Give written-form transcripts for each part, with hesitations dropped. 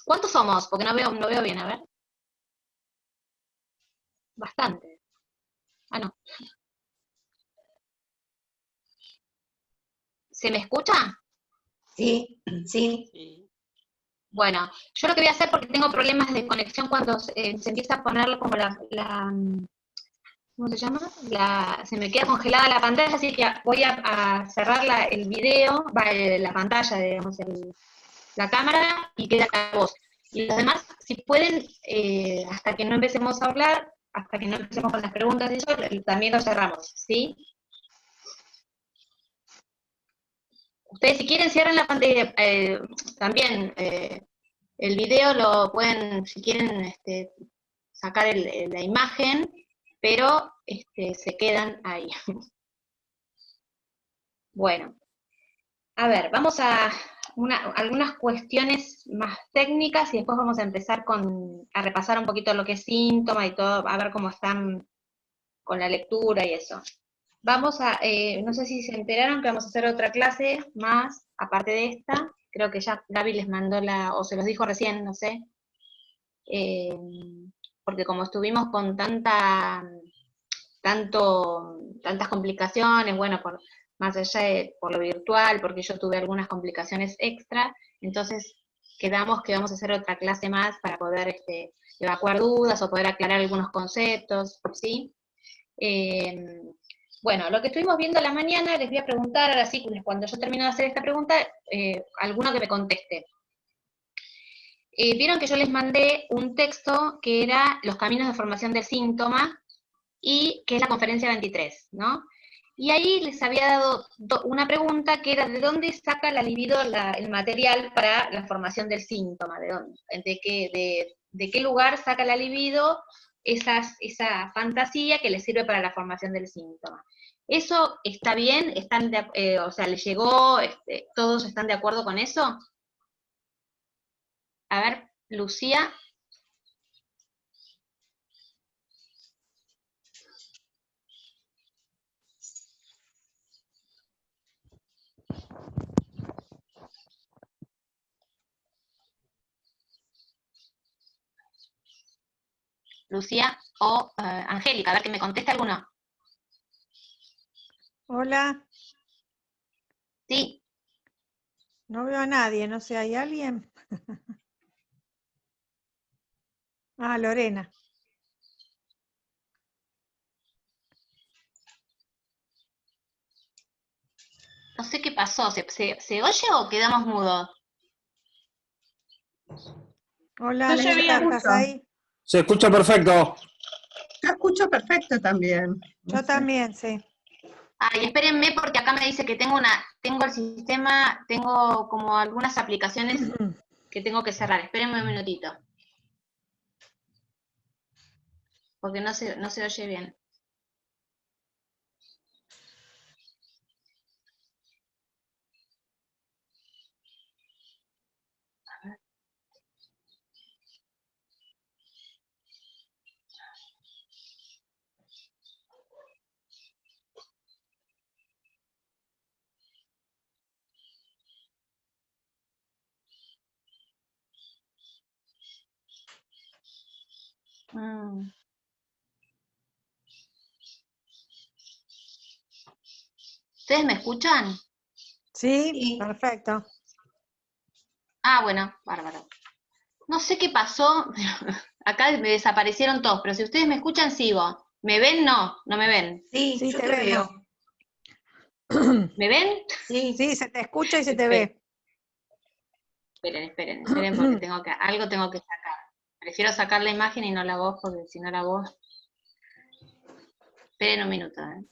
¿Cuántos somos? Porque no veo bien, a ver. Bastante. Ah, no. ¿Se me escucha? Sí, sí. Sí. Bueno, yo lo que voy a hacer, porque tengo problemas de conexión cuando se empieza a poner como ¿cómo se llama? Se me queda congelada la pantalla, así que voy a cerrar el video, la pantalla, digamos, la cámara, y queda la voz. Y los demás, si pueden, hasta que no empecemos a hablar, hasta que no empecemos con las preguntas y eso, también lo cerramos, ¿sí? Ustedes, si quieren, cierren la pantalla, también el video lo pueden, si quieren, sacar la imagen, pero se quedan ahí. Bueno, a ver, vamos a algunas cuestiones más técnicas y después vamos a empezar a repasar un poquito lo que es síntoma y todo, a ver cómo están con la lectura y eso. Vamos no sé si se enteraron que vamos a hacer otra clase más, aparte de esta. Creo que ya Gaby les mandó o se los dijo recién, no sé. Porque como estuvimos con tantas complicaciones, bueno, más allá por lo virtual, porque yo tuve algunas complicaciones extra, entonces quedamos que vamos a hacer otra clase más para poder evacuar dudas o poder aclarar algunos conceptos, ¿sí? Bueno, lo que estuvimos viendo a la mañana, les voy a preguntar, ahora sí, cuando yo termino de hacer esta pregunta, alguno que me conteste. Vieron que yo les mandé un texto que era los caminos de formación del síntoma, y que es la conferencia 23, ¿no? Y ahí les había dado una pregunta que era: ¿de dónde saca la libido el material para la formación del síntoma? ¿De qué lugar saca la libido esa fantasía que le sirve para la formación del síntoma? ¿Eso está bien? O sea, ¿les llegó? ¿Todos están de acuerdo con eso? A ver, Lucía. Lucía o Angélica, a ver que me conteste alguno. Hola, Sí. no veo a nadie, no sé, ¿hay alguien? Ah, Lorena. No sé qué pasó, ¿se oye o quedamos mudos? Hola, Yo Lisa, bien. ¿estás ahí? Se escucha perfecto. Yo escucho perfecto también. Yo también, sí. Ay, espérenme porque acá me dice que tengo el sistema, tengo como algunas aplicaciones que tengo que cerrar. Espérenme un minutito. Porque no se oye bien. ¿Ustedes me escuchan? Sí, Sí. perfecto. Ah, bueno, bárbaro. No sé qué pasó, acá me desaparecieron todos, pero si ustedes me escuchan, sigo. ¿Me ven? No, no me ven. Sí, Sí, yo te te vemos. veo. ¿Me ven? Sí. Sí, se te escucha y se te ve. Esperen, porque algo tengo que sacar. Prefiero sacar la imagen y no la voz, porque si no la voz... Esperen un minuto, ¿eh?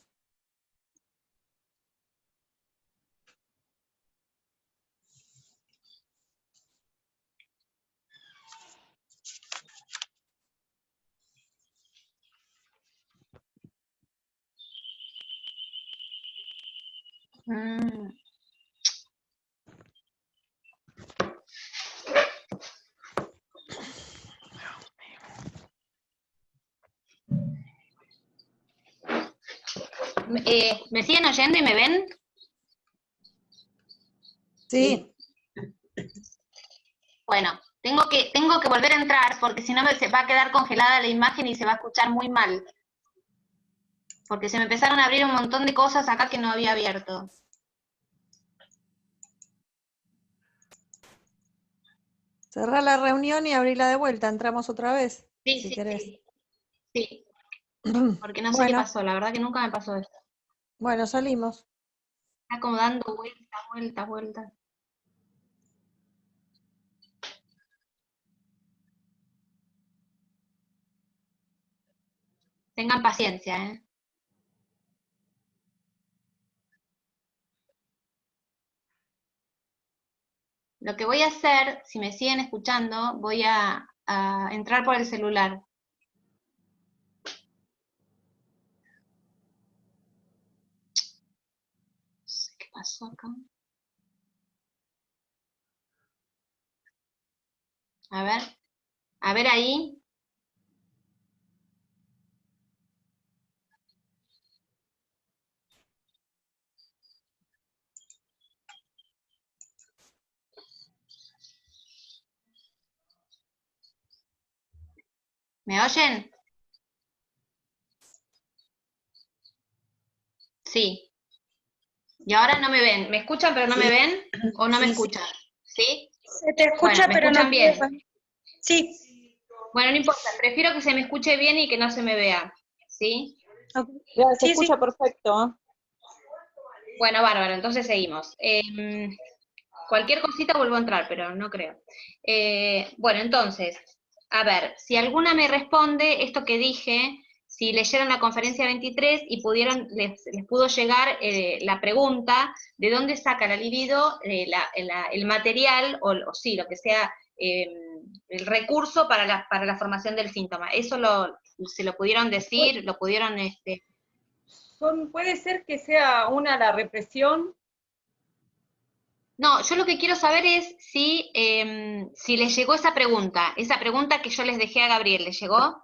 ¿Me siguen oyendo y me ven? Sí, Bueno, Tengo que volver a entrar porque si no se va a quedar congelada la imagen y se va a escuchar muy mal. Porque se me empezaron a abrir un montón de cosas acá que no había abierto. Cerrá la reunión y abríla de vuelta, entramos otra vez, Sí, si sí, querés. sí. Porque no sé qué Bueno, pasó, la verdad que nunca me pasó esto. bueno, salimos. Está como dando vueltas. Tengan paciencia, ¿eh? Lo que voy a hacer, si me siguen escuchando, voy a entrar por el celular. No sé qué pasó acá. A ver ahí. ¿Me oyen? Sí. Y ahora no me ven. ¿Me escuchan pero no me ven? ¿O no me Sí, sí. escuchan? ¿Sí? Se te escucha, Bueno, ¿me pero no escuchan te bien? veo. Sí. Bueno, no importa. Prefiero que se me escuche bien y que no se me vea. ¿Sí? Ya, se Sí, escucha sí. perfecto. Bueno, bárbaro. Entonces seguimos. Cualquier cosita vuelvo a entrar, pero no creo. Bueno, entonces, a ver, si alguna me responde esto que dije, si leyeron la conferencia 23 y les pudo llegar la pregunta de dónde saca la libido el material, o sí, lo que sea, el recurso para la formación del síntoma. ¿Eso se lo pudieron decir? ¿Lo pudieron...? Puede ser que sea la represión. No, yo lo que quiero saber es si les llegó esa pregunta que yo les dejé a Gabriel, ¿les llegó?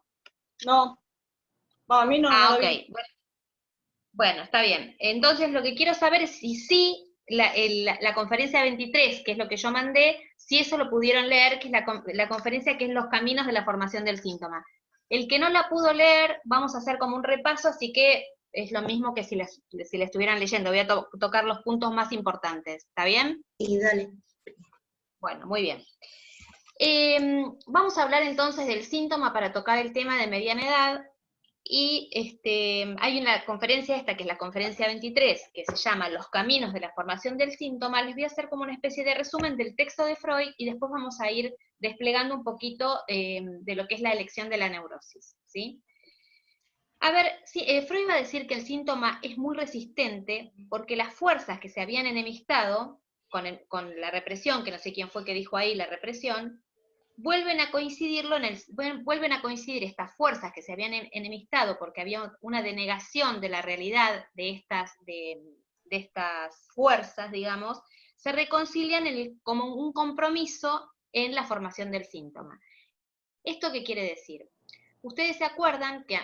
No, a mí no, no Ah, la ok. vi. Bueno, está bien. Entonces lo que quiero saber es si sí la conferencia 23, que es lo que yo mandé, si eso lo pudieron leer, que es la conferencia que es los caminos de la formación del síntoma. El que no la pudo leer, vamos a hacer como un repaso, así que es lo mismo que si la estuvieran leyendo. Voy a tocar los puntos más importantes. ¿Está bien? Sí, dale. Bueno, muy bien. Vamos a hablar entonces del síntoma para tocar el tema de mediana edad, y hay una conferencia esta, que es la conferencia 23, que se llama Los caminos de la formación del síntoma. Les voy a hacer como una especie de resumen del texto de Freud, y después vamos a ir desplegando un poquito de lo que es la elección de la neurosis, ¿sí? A ver, sí, Freud va a decir que el síntoma es muy resistente porque las fuerzas que se habían enemistado con la represión, que no sé quién fue que dijo ahí la represión, vuelven a coincidir estas fuerzas que se habían enemistado porque había una denegación de la realidad de estas fuerzas, digamos, se reconcilian como un compromiso en la formación del síntoma. ¿Esto qué quiere decir? Ustedes se acuerdan que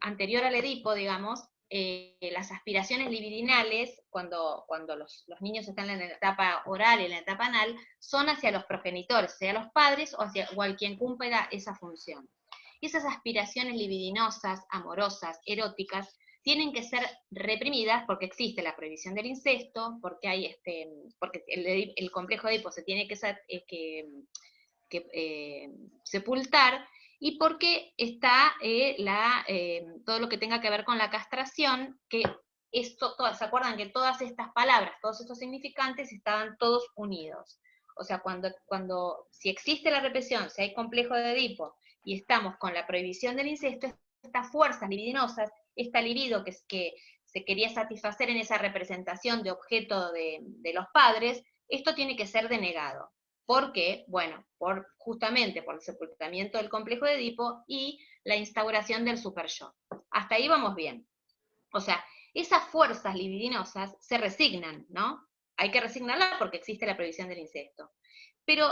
anterior al Edipo, digamos, las aspiraciones libidinales, cuando los niños están en la etapa oral y en la etapa anal, son hacia los progenitores, sea los padres o a quien cumpla esa función. Y esas aspiraciones libidinosas, amorosas, eróticas, tienen que ser reprimidas porque existe la prohibición del incesto, porque porque el complejo de Edipo se tiene que sepultar, y porque está todo lo que tenga que ver con la castración, que ¿se acuerdan que todas estas palabras, todos estos significantes estaban todos unidos? O sea, si existe la represión, si hay complejo de Edipo, y estamos con la prohibición del incesto, estas fuerzas libidinosas, esta libido que se quería satisfacer en esa representación de objeto de los padres, esto tiene que ser denegado. ¿Por qué? Bueno, justamente por el sepultamiento del complejo de Edipo y la instauración del superyo. Hasta ahí vamos bien. O sea, esas fuerzas libidinosas se resignan, ¿no? Hay que resignarlas porque existe la prohibición del incesto. Pero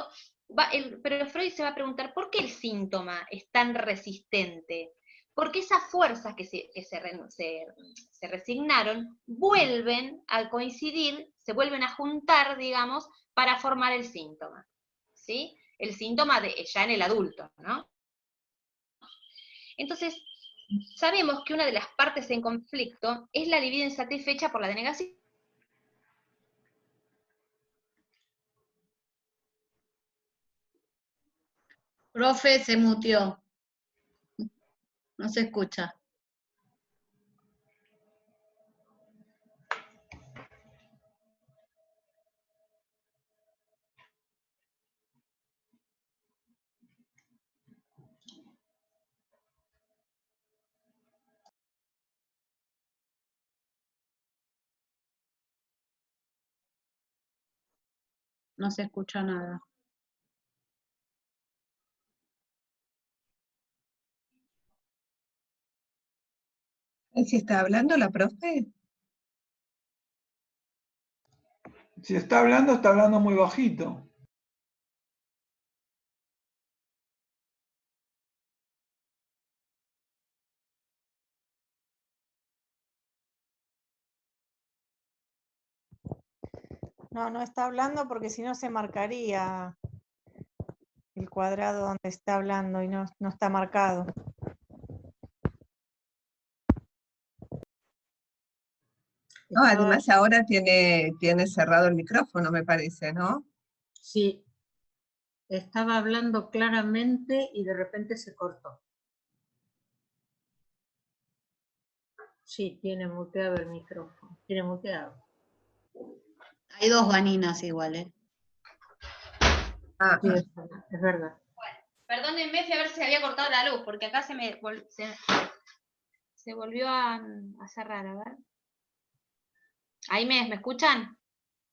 Freud se va a preguntar, ¿por qué el síntoma es tan resistente? Porque esas fuerzas que se resignaron vuelven a coincidir, se vuelven a juntar, digamos, para formar el síntoma, ¿sí? el síntoma ya en el adulto, ¿no? Entonces, sabemos que una de las partes en conflicto es la libido insatisfecha por la denegación. Profe, se muteó. No se escucha. No se escucha nada. ¿Si está hablando la profe? Si está hablando muy bajito. No, no está hablando porque si no se marcaría el cuadrado donde está hablando y no está marcado. No, además ahora tiene cerrado el micrófono, me parece, ¿no? Sí. Estaba hablando claramente y de repente se cortó. Sí, tiene muteado el micrófono. Tiene muteado. Hay dos Vaninas iguales. Ah, Sí, es verdad. Perdónenme, fui a ver si se había cortado la luz, porque acá se volvió a cerrar, a ver. ¿Ahí me escuchan?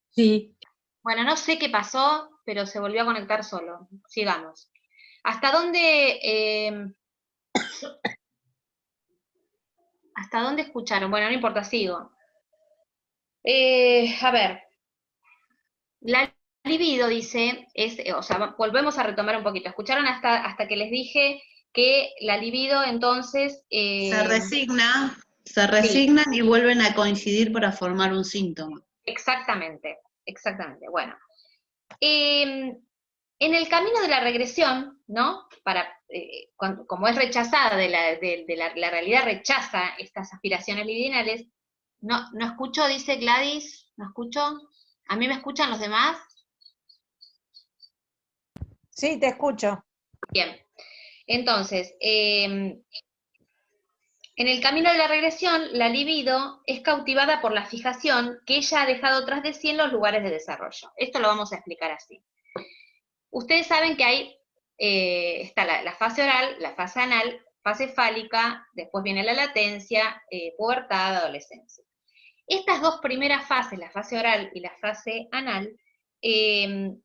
Sí. Bueno, no sé qué pasó, pero se volvió a conectar solo. Sigamos. ¿Hasta dónde escucharon? Bueno, no importa, sigo. A ver. La libido, dice, o sea, volvemos a retomar un poquito. ¿Escucharon hasta que les dije que la libido, entonces... Se resignan y vuelven a coincidir para formar un síntoma. Exactamente, exactamente. Bueno, en el camino de la regresión, ¿no? Como es rechazada la realidad rechaza estas aspiraciones libidinales, no escucho, dice Gladys, no escucho. ¿A mí me escuchan los demás? Sí, te escucho. Bien. Entonces, en el camino de la regresión, la libido es cautivada por la fijación que ella ha dejado tras de sí en los lugares de desarrollo. Esto lo vamos a explicar así. Ustedes saben que hay, está la fase oral, la fase anal, fase fálica, después viene la latencia, pubertad, adolescencia. Estas dos primeras fases, la fase oral y la fase anal, son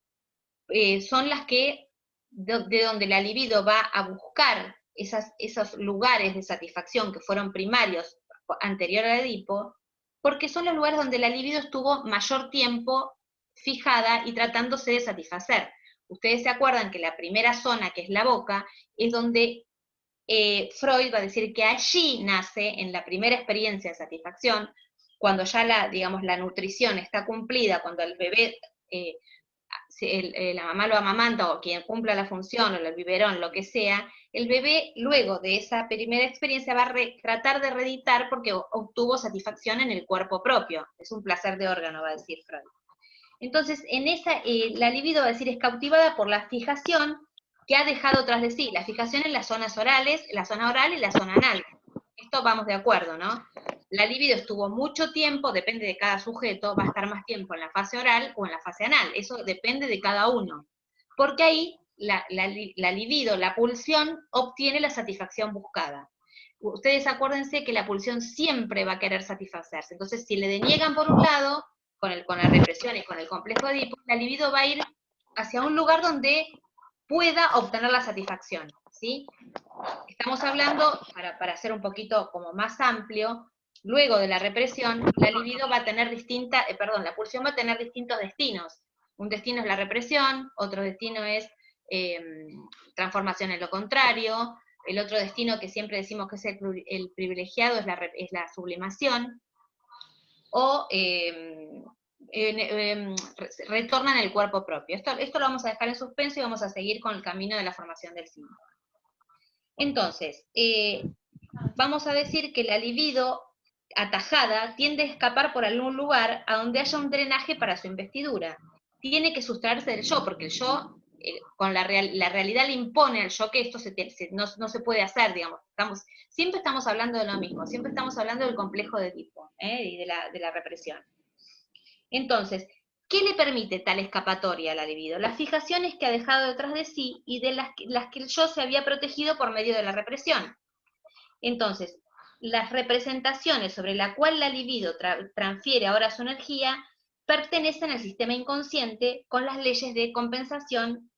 las que, de donde la libido va a buscar esos lugares de satisfacción que fueron primarios anterior al Edipo, porque son los lugares donde la libido estuvo mayor tiempo fijada y tratándose de satisfacer. Ustedes se acuerdan que la primera zona, que es la boca, es donde Freud va a decir que allí nace, en la primera experiencia de satisfacción, cuando ya la nutrición está cumplida, cuando el bebé, la mamá lo amamanta, o quien cumpla la función, o el biberón, lo que sea, el bebé, luego de esa primera experiencia, va a tratar de reeditar porque obtuvo satisfacción en el cuerpo propio. Es un placer de órgano, va a decir Freud. Entonces, en esa, la libido, va a decir, es cautivada por la fijación que ha dejado tras de sí. La fijación en las zonas orales, la zona oral y la zona anal. Esto vamos de acuerdo, ¿no? La libido estuvo mucho tiempo, depende de cada sujeto, va a estar más tiempo en la fase oral o en la fase anal. Eso depende de cada uno. Porque ahí la libido, la pulsión, obtiene la satisfacción buscada. Ustedes acuérdense que la pulsión siempre va a querer satisfacerse. Entonces, si le deniegan por un lado, con la represión y con el complejo de Edipo, la libido va a ir hacia un lugar donde pueda obtener la satisfacción, ¿sí? Estamos hablando, para hacer un poquito como más amplio, luego de la represión, la libido va a tener la pulsión va a tener distintos destinos. Un destino es la represión, otro destino es transformación en lo contrario, el otro destino que siempre decimos que es el privilegiado es la sublimación, o retornan el cuerpo propio. Esto lo vamos a dejar en suspenso y vamos a seguir con el camino de la formación del síntoma. Entonces, vamos a decir que la libido atajada tiende a escapar por algún lugar a donde haya un drenaje para su investidura. Tiene que sustraerse del yo, porque el yo, con la realidad le impone al yo que esto no se puede hacer, digamos. Siempre estamos hablando de lo mismo, siempre estamos hablando del complejo de Edipo, y de la represión. Entonces, ¿qué le permite tal escapatoria a la libido? Las fijaciones que ha dejado detrás de sí y de las que el yo se había protegido por medio de la represión. Entonces, las representaciones sobre la cual la libido transfiere ahora su energía pertenecen al sistema inconsciente con las leyes de condensación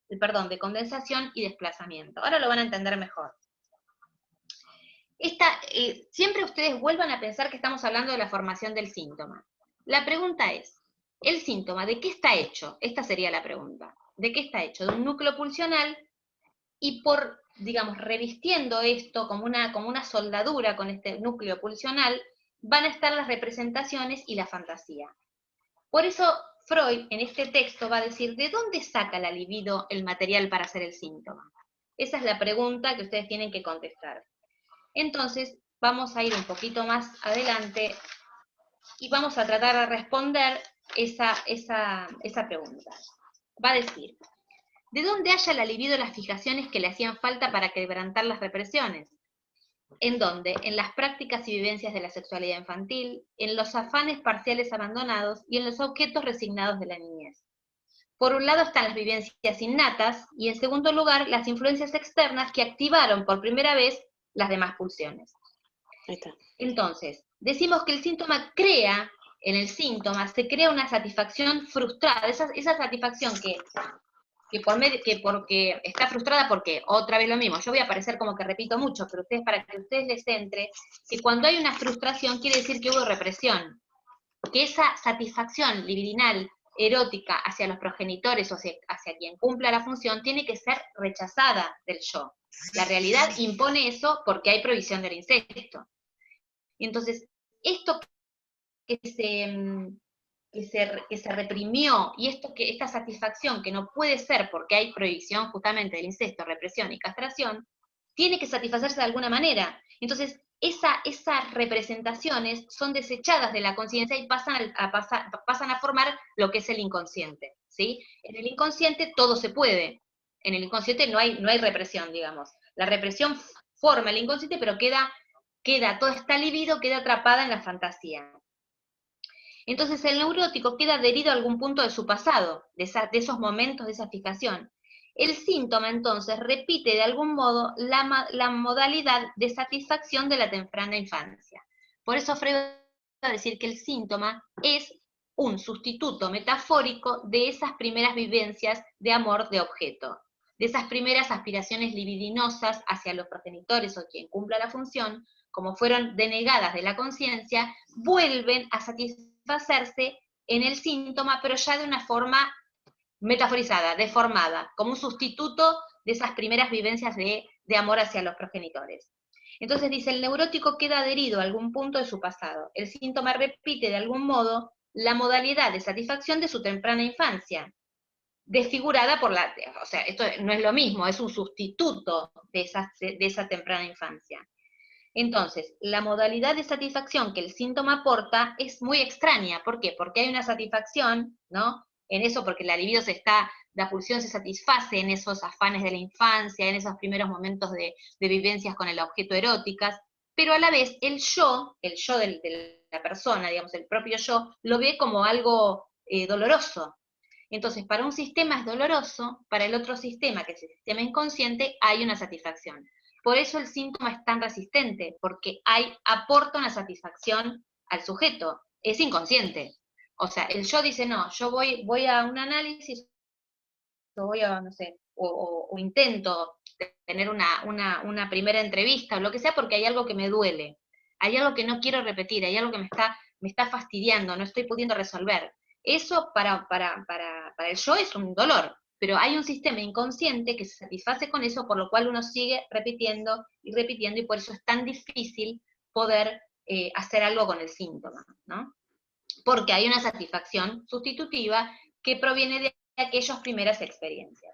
y desplazamiento. Ahora lo van a entender mejor. Siempre ustedes vuelvan a pensar que estamos hablando de la formación del síntoma. La pregunta es, ¿el síntoma de qué está hecho? Esta sería la pregunta. ¿De qué está hecho? De un núcleo pulsional, y digamos, revistiendo esto como una soldadura con este núcleo pulsional, van a estar las representaciones y la fantasía. Por eso Freud en este texto va a decir, ¿de dónde saca la libido el material para hacer el síntoma? Esa es la pregunta que ustedes tienen que contestar. Entonces, vamos a ir un poquito más adelante y vamos a tratar de responder esa pregunta. Va a decir, ¿de dónde haya la libido las fijaciones que le hacían falta para quebrantar las represiones? ¿En dónde? En las prácticas y vivencias de la sexualidad infantil, en los afanes parciales abandonados y en los objetos resignados de la niñez. Por un lado están las vivencias innatas y en segundo lugar las influencias externas que activaron por primera vez las demás pulsiones. Ahí está. Entonces, decimos que el síntoma en el síntoma se crea una satisfacción frustrada, esa satisfacción porque está frustrada porque, otra vez lo mismo, yo voy a parecer como que repito mucho, pero para que a ustedes les entre, que cuando hay una frustración quiere decir que hubo represión, que esa satisfacción libidinal, erótica, hacia los progenitores o hacia quien cumpla la función, tiene que ser rechazada del yo. La realidad impone eso porque hay prohibición del incesto. Y entonces, esto que se reprimió, y esta satisfacción que no puede ser porque hay prohibición justamente del incesto, represión y castración, tiene que satisfacerse de alguna manera. Entonces, esas representaciones son desechadas de la conciencia y pasan a formar lo que es el inconsciente, ¿sí? En el inconsciente todo se puede. En el inconsciente no hay represión, digamos. La represión forma el inconsciente, pero toda esta libido queda atrapada en la fantasía. Entonces el neurótico queda adherido a algún punto de su pasado, de esos momentos, de esa fijación. El síntoma, entonces, repite de algún modo la modalidad de satisfacción de la temprana infancia. Por eso Freud va a decir que el síntoma es un sustituto metafórico de esas primeras vivencias de amor de objeto, de esas primeras aspiraciones libidinosas hacia los progenitores o quien cumpla la función, como fueron denegadas de la conciencia, vuelven a satisfacerse en el síntoma, pero ya de una forma metaforizada, deformada, como un sustituto de esas primeras vivencias de amor hacia los progenitores. Entonces dice, el neurótico queda adherido a algún punto de su pasado. El síntoma repite de algún modo la modalidad de satisfacción de su temprana infancia, desfigurada por o sea, esto no es lo mismo, es un sustituto de esa temprana infancia. Entonces, la modalidad de satisfacción que el síntoma aporta es muy extraña. ¿Por qué? Porque hay una satisfacción, ¿no? En eso, porque la pulsión se satisface en esos afanes de la infancia, en esos primeros momentos de vivencias con el objeto eróticas, pero a la vez el yo de la persona, digamos, el propio yo, lo ve como algo doloroso. Entonces, para un sistema es doloroso, para el otro sistema, que es el sistema inconsciente, hay una satisfacción. Por eso el síntoma es tan resistente, porque aporta una satisfacción al sujeto, es inconsciente. O sea, el yo dice, no, yo voy a un análisis, o voy a, no sé, o intento tener una primera entrevista, o lo que sea, porque hay algo que me duele, hay algo que no quiero repetir, hay algo que me está fastidiando, no estoy pudiendo resolver. Eso para el yo es un dolor, pero hay un sistema inconsciente que se satisface con eso, por lo cual uno sigue repitiendo, y por eso es tan difícil poder hacer algo con el síntoma, ¿no? porque hay una satisfacción sustitutiva que proviene de aquellas primeras experiencias.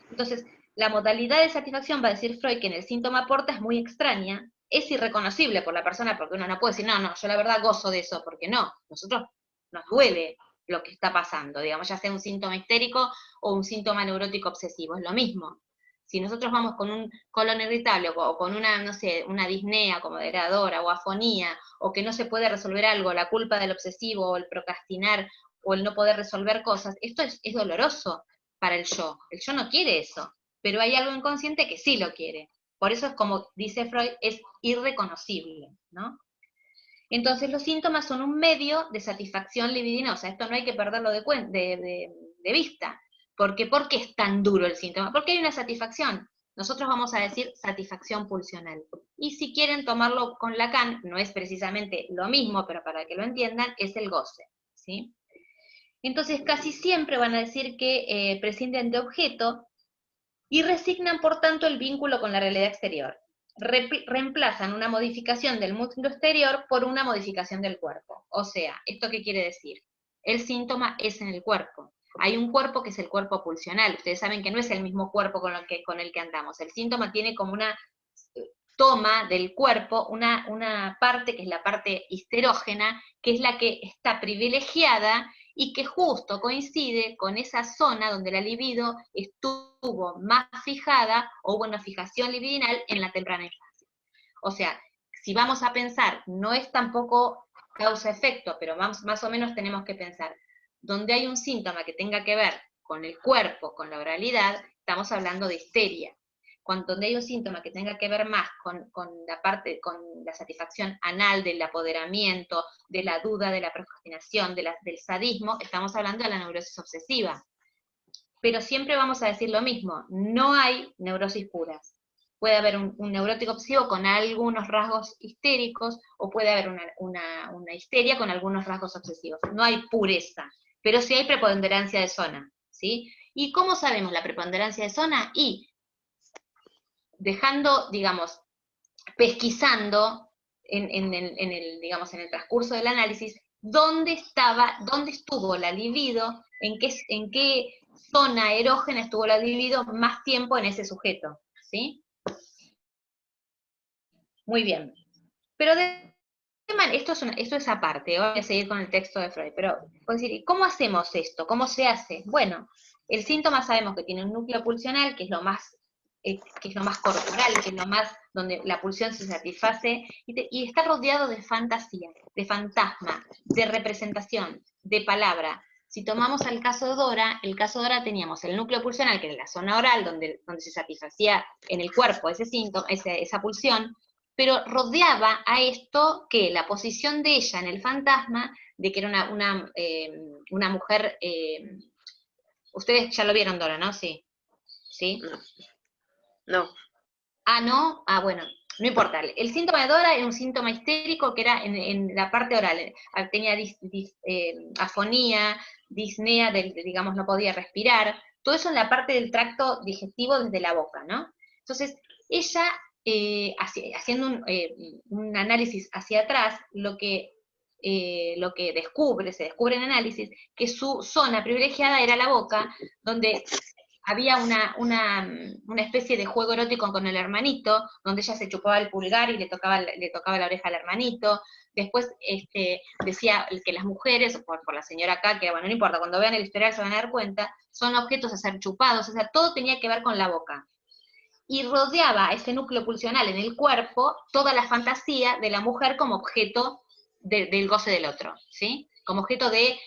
Entonces, la modalidad de satisfacción, va a decir Freud, que en el síntoma porta es muy extraña, es irreconocible por la persona, porque uno no puede decir, no, yo la verdad gozo de eso, porque no, nosotros nos duele lo que está pasando, digamos, ya sea un síntoma histérico o un síntoma neurótico obsesivo, es lo mismo. Si nosotros vamos con un colon irritable o con una, no sé, una disnea como moderadora o afonía, o que no se puede resolver algo, la culpa del obsesivo o el procrastinar o el no poder resolver cosas, esto es doloroso para el yo. El yo no quiere eso, pero hay algo inconsciente que sí lo quiere. Por eso es como dice Freud, es irreconocible, ¿no? Entonces los síntomas son un medio de satisfacción libidinosa, esto no hay que perderlo de vista. ¿Por qué es tan duro el síntoma? Porque hay una satisfacción. Nosotros vamos a decir satisfacción pulsional. Y si quieren tomarlo con Lacan, no es precisamente lo mismo, pero para que lo entiendan, es el goce, ¿sí? Entonces casi siempre van a decir que prescinden de objeto y resignan por tanto el vínculo con la realidad exterior. Reemplazan una modificación del mundo exterior por una modificación del cuerpo. O sea, ¿esto qué quiere decir? El síntoma es en el cuerpo. Hay un cuerpo que es el cuerpo pulsional. Ustedes saben que no es el mismo cuerpo con el que andamos. El síntoma tiene como una toma del cuerpo, una parte que es la parte histerógena, que es la que está privilegiada y que justo coincide con esa zona donde la libido estuvo más fijada o hubo una fijación libidinal en la temprana infancia. O sea, si vamos a pensar, no es tampoco causa-efecto, pero más o menos tenemos que pensar, donde hay un síntoma que tenga que ver con el cuerpo, con la oralidad, estamos hablando de histeria. Donde hay un síntoma que tenga que ver más con la satisfacción anal, del apoderamiento, de la duda, de la procrastinación, del sadismo, estamos hablando de la neurosis obsesiva. Pero siempre vamos a decir lo mismo, no hay neurosis puras. Puede haber un neurótico obsesivo con algunos rasgos histéricos, o puede haber una histeria con algunos rasgos obsesivos. No hay pureza, pero sí hay preponderancia de zona, ¿sí? ¿Y cómo sabemos la preponderancia de zona? Y dejando, digamos, pesquisando en el transcurso del análisis, dónde estuvo la libido, en qué zona erógena estuvo la libido más tiempo en ese sujeto, ¿sí? Muy bien. Pero esto es aparte, voy a seguir con el texto de Freud, pero puedo decir, ¿cómo hacemos esto? ¿Cómo se hace? Bueno, el síntoma sabemos que tiene un núcleo pulsional, que es lo más corporal, que es lo más donde la pulsión se satisface, y está rodeado de fantasía, de fantasma, de representación, de palabra. Si tomamos el caso Dora teníamos el núcleo pulsional, que era la zona oral, donde se satisfacía en el cuerpo ese síntoma, esa pulsión, pero rodeaba a esto que la posición de ella en el fantasma, de que era una mujer, ustedes ya lo vieron Dora, ¿no? Sí. ¿Sí? No. Ah, ¿no? Ah, bueno, no importa. El síntoma de Dora era un síntoma histérico que era en la parte oral. Tenía afonía, disnea, digamos, no podía respirar. Todo eso en la parte del tracto digestivo desde la boca, ¿no? Entonces, ella, haciendo un análisis hacia atrás, lo que se descubre en análisis, que su zona privilegiada era la boca, donde había una especie de juego erótico con el hermanito, donde ella se chupaba el pulgar y le tocaba la oreja al hermanito. Después decía que las mujeres, por la señora acá, que bueno, no importa, cuando vean el historial se van a dar cuenta, son objetos a ser chupados, o sea, todo tenía que ver con la boca. Y rodeaba ese núcleo pulsional en el cuerpo toda la fantasía de la mujer como objeto del goce del otro, ¿sí? Como objeto de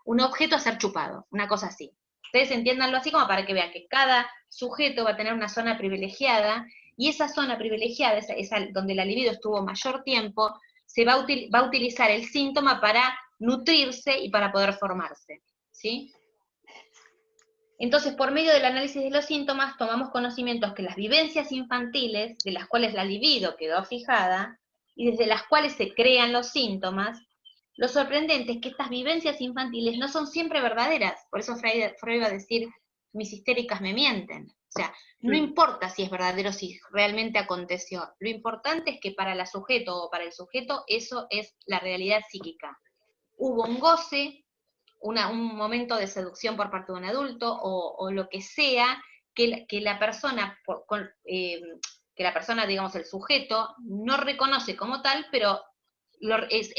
un objeto a ser chupado, una cosa así. Ustedes entiéndanlo así como para que vean que cada sujeto va a tener una zona privilegiada, y esa zona privilegiada, esa donde la libido estuvo mayor tiempo, va a utilizar el síntoma para nutrirse y para poder formarse, ¿sí? Entonces, por medio del análisis de los síntomas, tomamos conocimientos que las vivencias infantiles, de las cuales la libido quedó fijada, y desde las cuales se crean los síntomas, lo sorprendente es que estas vivencias infantiles no son siempre verdaderas. Por eso Freud va a decir, mis histéricas me mienten. O sea, no importa si es verdadero, si realmente aconteció. Lo importante es que para la sujeto o para el sujeto, eso es la realidad psíquica. hubo un goce, un momento de seducción por parte de un adulto, o lo que sea, que la persona, digamos, el sujeto, no reconoce como tal, pero el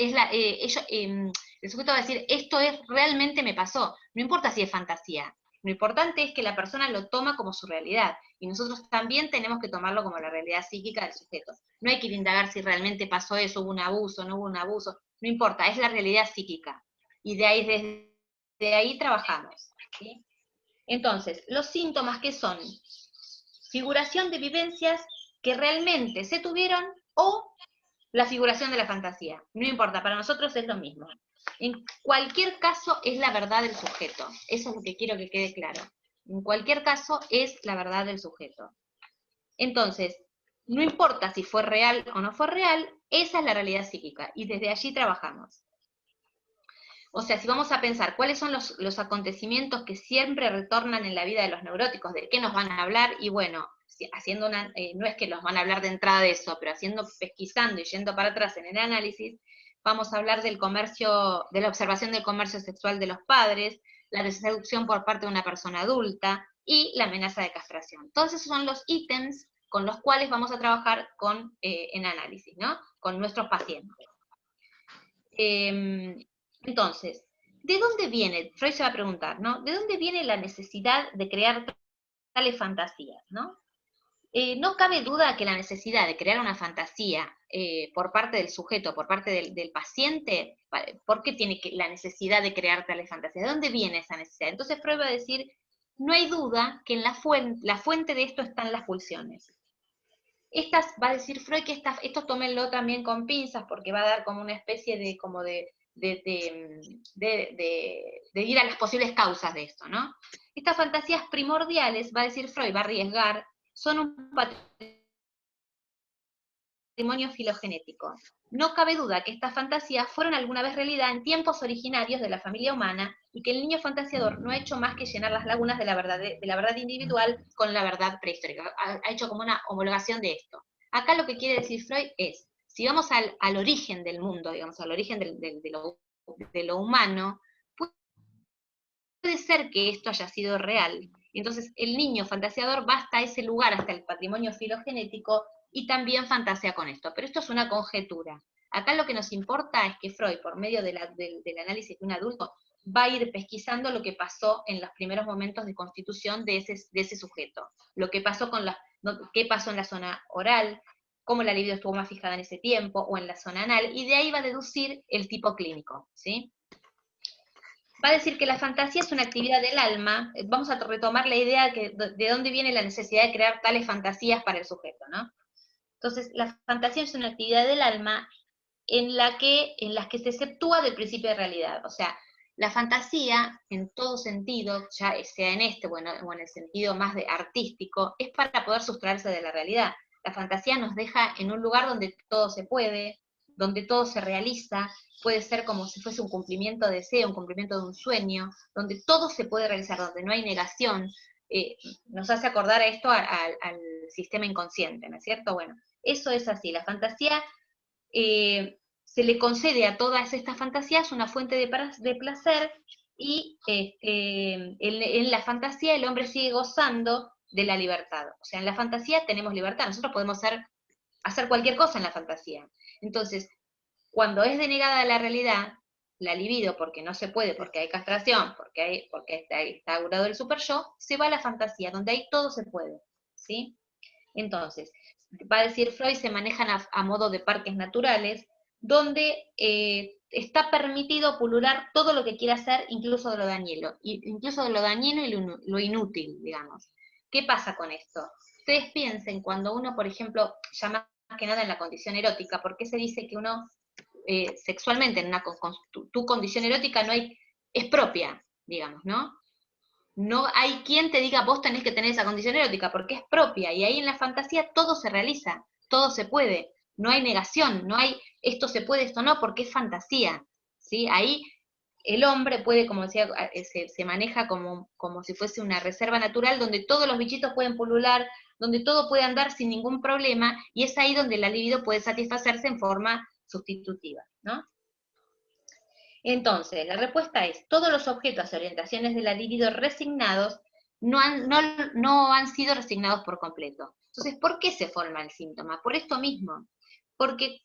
sujeto va a decir, esto realmente me pasó, no importa si es fantasía, lo importante es que la persona lo toma como su realidad, y nosotros también tenemos que tomarlo como la realidad psíquica del sujeto. No hay que indagar si realmente pasó eso, hubo un abuso, no hubo un abuso, no importa, es la realidad psíquica, y desde ahí trabajamos, ¿sí? Entonces, los síntomas que son figuración de vivencias que realmente se tuvieron o la figuración de la fantasía. No importa, para nosotros es lo mismo. En cualquier caso es la verdad del sujeto. Eso es lo que quiero que quede claro. En cualquier caso es la verdad del sujeto. Entonces, no importa si fue real o no fue real, esa es la realidad psíquica, y desde allí trabajamos. O sea, si vamos a pensar cuáles son los acontecimientos que siempre retornan en la vida de los neuróticos, de qué nos van a hablar, y bueno, haciendo no es que nos van a hablar de entrada de eso, pero pesquisando y yendo para atrás en el análisis, vamos a hablar del comercio, de la observación del comercio sexual de los padres, la seducción por parte de una persona adulta, y la amenaza de castración. Todos esos son los ítems con los cuales vamos a trabajar en análisis, ¿no? Con nuestros pacientes. Entonces, ¿de dónde viene? Freud se va a preguntar, ¿no? ¿De dónde viene la necesidad de crear tales fantasías, ¿no? No cabe duda que la necesidad de crear una fantasía por parte del sujeto, por parte del paciente, ¿por qué tiene la necesidad de crear tales fantasías? ¿De dónde viene esa necesidad? Entonces Freud va a decir, no hay duda que en la fuente de esto están las pulsiones. Va a decir Freud que esto tómenlo también con pinzas, porque va a dar como una especie de ir a las posibles causas de esto, ¿no? Estas fantasías primordiales, va a decir Freud, va a arriesgar, son un patrimonio filogenético. No cabe duda que estas fantasías fueron alguna vez realidad en tiempos originarios de la familia humana, y que el niño fantasiador no ha hecho más que llenar las lagunas de la verdad individual con la verdad prehistórica. Ha hecho como una homologación de esto. Acá lo que quiere decir Freud es, si vamos al origen del mundo, digamos, al origen de lo humano, puede ser que esto haya sido real. Entonces el niño fantasiador va hasta ese lugar, hasta el patrimonio filogenético, y también fantasea con esto. Pero esto es una conjetura. Acá lo que nos importa es que Freud, por medio del análisis de un adulto, va a ir pesquisando lo que pasó en los primeros momentos de constitución de ese sujeto. Lo que pasó qué pasó en la zona oral, cómo la libido estuvo más fijada en ese tiempo, o en la zona anal, y de ahí va a deducir el tipo clínico, ¿sí? Va a decir que la fantasía es una actividad del alma. Vamos a retomar la idea de dónde viene la necesidad de crear tales fantasías para el sujeto, ¿no? Entonces, la fantasía es una actividad del alma en las que se exceptúa del principio de realidad. O sea, la fantasía, en todo sentido, ya sea en o en el sentido más artístico, es para poder sustraerse de la realidad. La fantasía nos deja en un lugar donde todo se puede, donde todo se realiza, puede ser como si fuese un cumplimiento de deseo, un cumplimiento de un sueño, donde todo se puede realizar, donde no hay negación. Nos hace acordar a esto al sistema inconsciente, ¿no es cierto? Bueno, eso es así. La fantasía, se le concede a todas estas fantasías una fuente de placer, y en la fantasía el hombre sigue gozando de la libertad. O sea, en la fantasía tenemos libertad, nosotros podemos hacer cualquier cosa en la fantasía. Entonces, cuando es denegada la realidad, la libido, porque no se puede, porque hay castración, porque está instaurado el super-yo, se va a la fantasía, donde ahí todo se puede, ¿sí? Entonces, va a decir Freud, se manejan a modo de parques naturales, donde está permitido pulular todo lo que quiera hacer, incluso de lo dañino y lo inútil, digamos. ¿Qué pasa con esto? Ustedes piensen, cuando uno, por ejemplo, ya más que nada en la condición erótica, ¿por qué se dice que uno sexualmente en tu condición erótica es propia, digamos, ¿no? No hay quien te diga vos tenés que tener esa condición erótica, porque es propia, y ahí en la fantasía todo se realiza, todo se puede, no hay negación, no hay esto se puede, esto no, porque es fantasía, ¿sí? Ahí el hombre puede, como decía, se maneja como si fuese una reserva natural, donde todos los bichitos pueden pulular, donde todo puede andar sin ningún problema, y es ahí donde la libido puede satisfacerse en forma sustitutiva, ¿no? Entonces, la respuesta es, todos los objetos y orientaciones de la libido resignados no han sido resignados por completo. Entonces, ¿por qué se forma el síntoma? Por esto mismo. Porque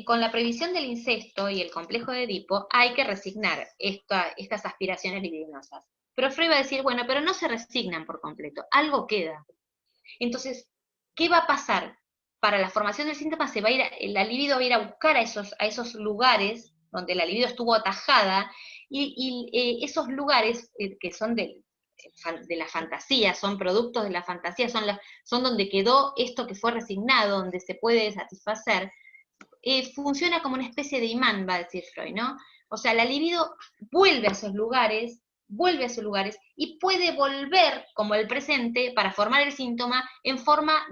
con la previsión del incesto y el complejo de Edipo hay que resignar estas aspiraciones libidinosas. Pero Freud va a decir, bueno, pero no se resignan por completo, algo queda. Entonces, ¿qué va a pasar? Para la formación del síntoma la libido va a ir a buscar a esos lugares donde la libido estuvo atajada, y esos lugares que son de la fantasía, son productos de la fantasía, son donde quedó esto que fue resignado, donde se puede satisfacer, funciona como una especie de imán, va a decir Freud, ¿no? O sea, la libido vuelve a esos lugares y puede volver como el presente para formar el síntoma en forma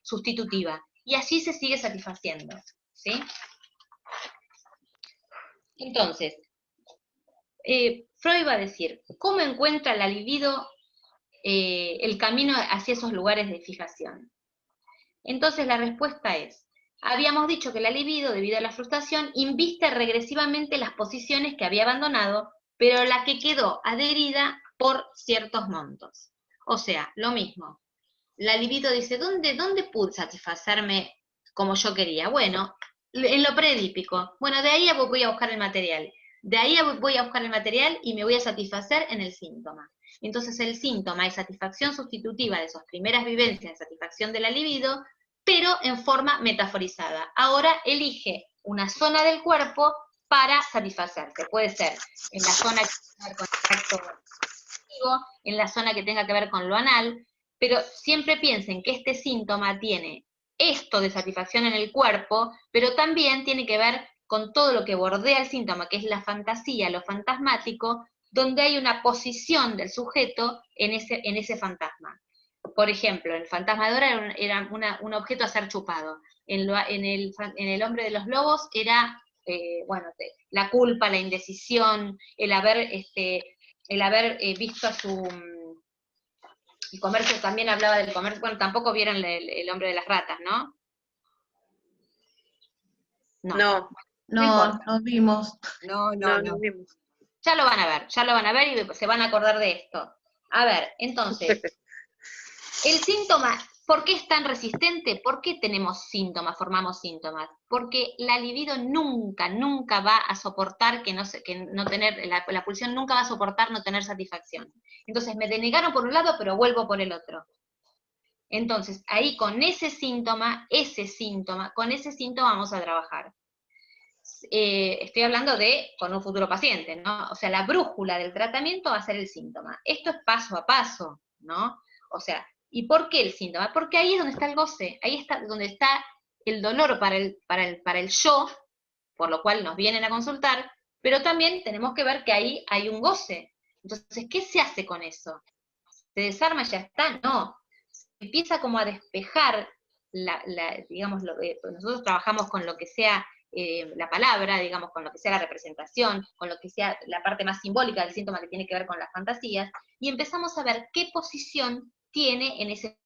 sustitutiva. Y así se sigue satisfaciendo, ¿sí? Entonces, Freud va a decir, ¿cómo encuentra la libido el camino hacia esos lugares de fijación? Entonces la respuesta es, habíamos dicho que la libido, debido a la frustración, inviste regresivamente las posiciones que había abandonado, pero la que quedó adherida por ciertos montos. O sea, lo mismo. La libido dice, ¿dónde pude satisfacerme como yo quería? Bueno, en lo predípico. Bueno, de ahí voy a buscar el material. De ahí voy a buscar el material y me voy a satisfacer en el síntoma. Entonces el síntoma es satisfacción sustitutiva de esas primeras vivencias de satisfacción de la libido, pero en forma metaforizada. Ahora elige una zona del cuerpo para satisfacerse. Puede ser en la zona que tenga que ver con el acto sexual, en la zona que tenga que ver con lo anal, pero siempre piensen que este síntoma tiene esto de satisfacción en el cuerpo, pero también tiene que ver con todo lo que bordea el síntoma, que es la fantasía, lo fantasmático, donde hay una posición del sujeto en ese fantasma. Por ejemplo, el fantasma de Dora era un objeto a ser chupado. En el hombre de los lobos era, la culpa, la indecisión, el haber visto a su... El comercio también hablaba del comercio, bueno, tampoco vieron el hombre de las ratas, ¿no? No, No vimos. No, no vimos. Ya lo van a ver y se van a acordar de esto. A ver, entonces, el síntoma, ¿por qué es tan resistente? ¿Por qué tenemos síntomas, formamos síntomas? Porque la libido nunca va a soportar la pulsión nunca va a soportar no tener satisfacción. Entonces me denegaron por un lado, pero vuelvo por el otro. Entonces, ahí con ese síntoma vamos a trabajar. Estoy hablando con un futuro paciente, ¿no? O sea, la brújula del tratamiento va a ser el síntoma. Esto es paso a paso, ¿no? O sea, ¿y por qué el síntoma? Porque ahí es donde está el goce, ahí está donde está el dolor para el yo, por lo cual nos vienen a consultar, pero también tenemos que ver que ahí hay un goce. Entonces, ¿qué se hace con eso? ¿Se desarma y ya está? No. Se empieza como a despejar, digamos, nosotros trabajamos con lo que sea la palabra, digamos, con lo que sea la representación, con lo que sea la parte más simbólica del síntoma que tiene que ver con las fantasías, y empezamos a ver qué posición tiene en ese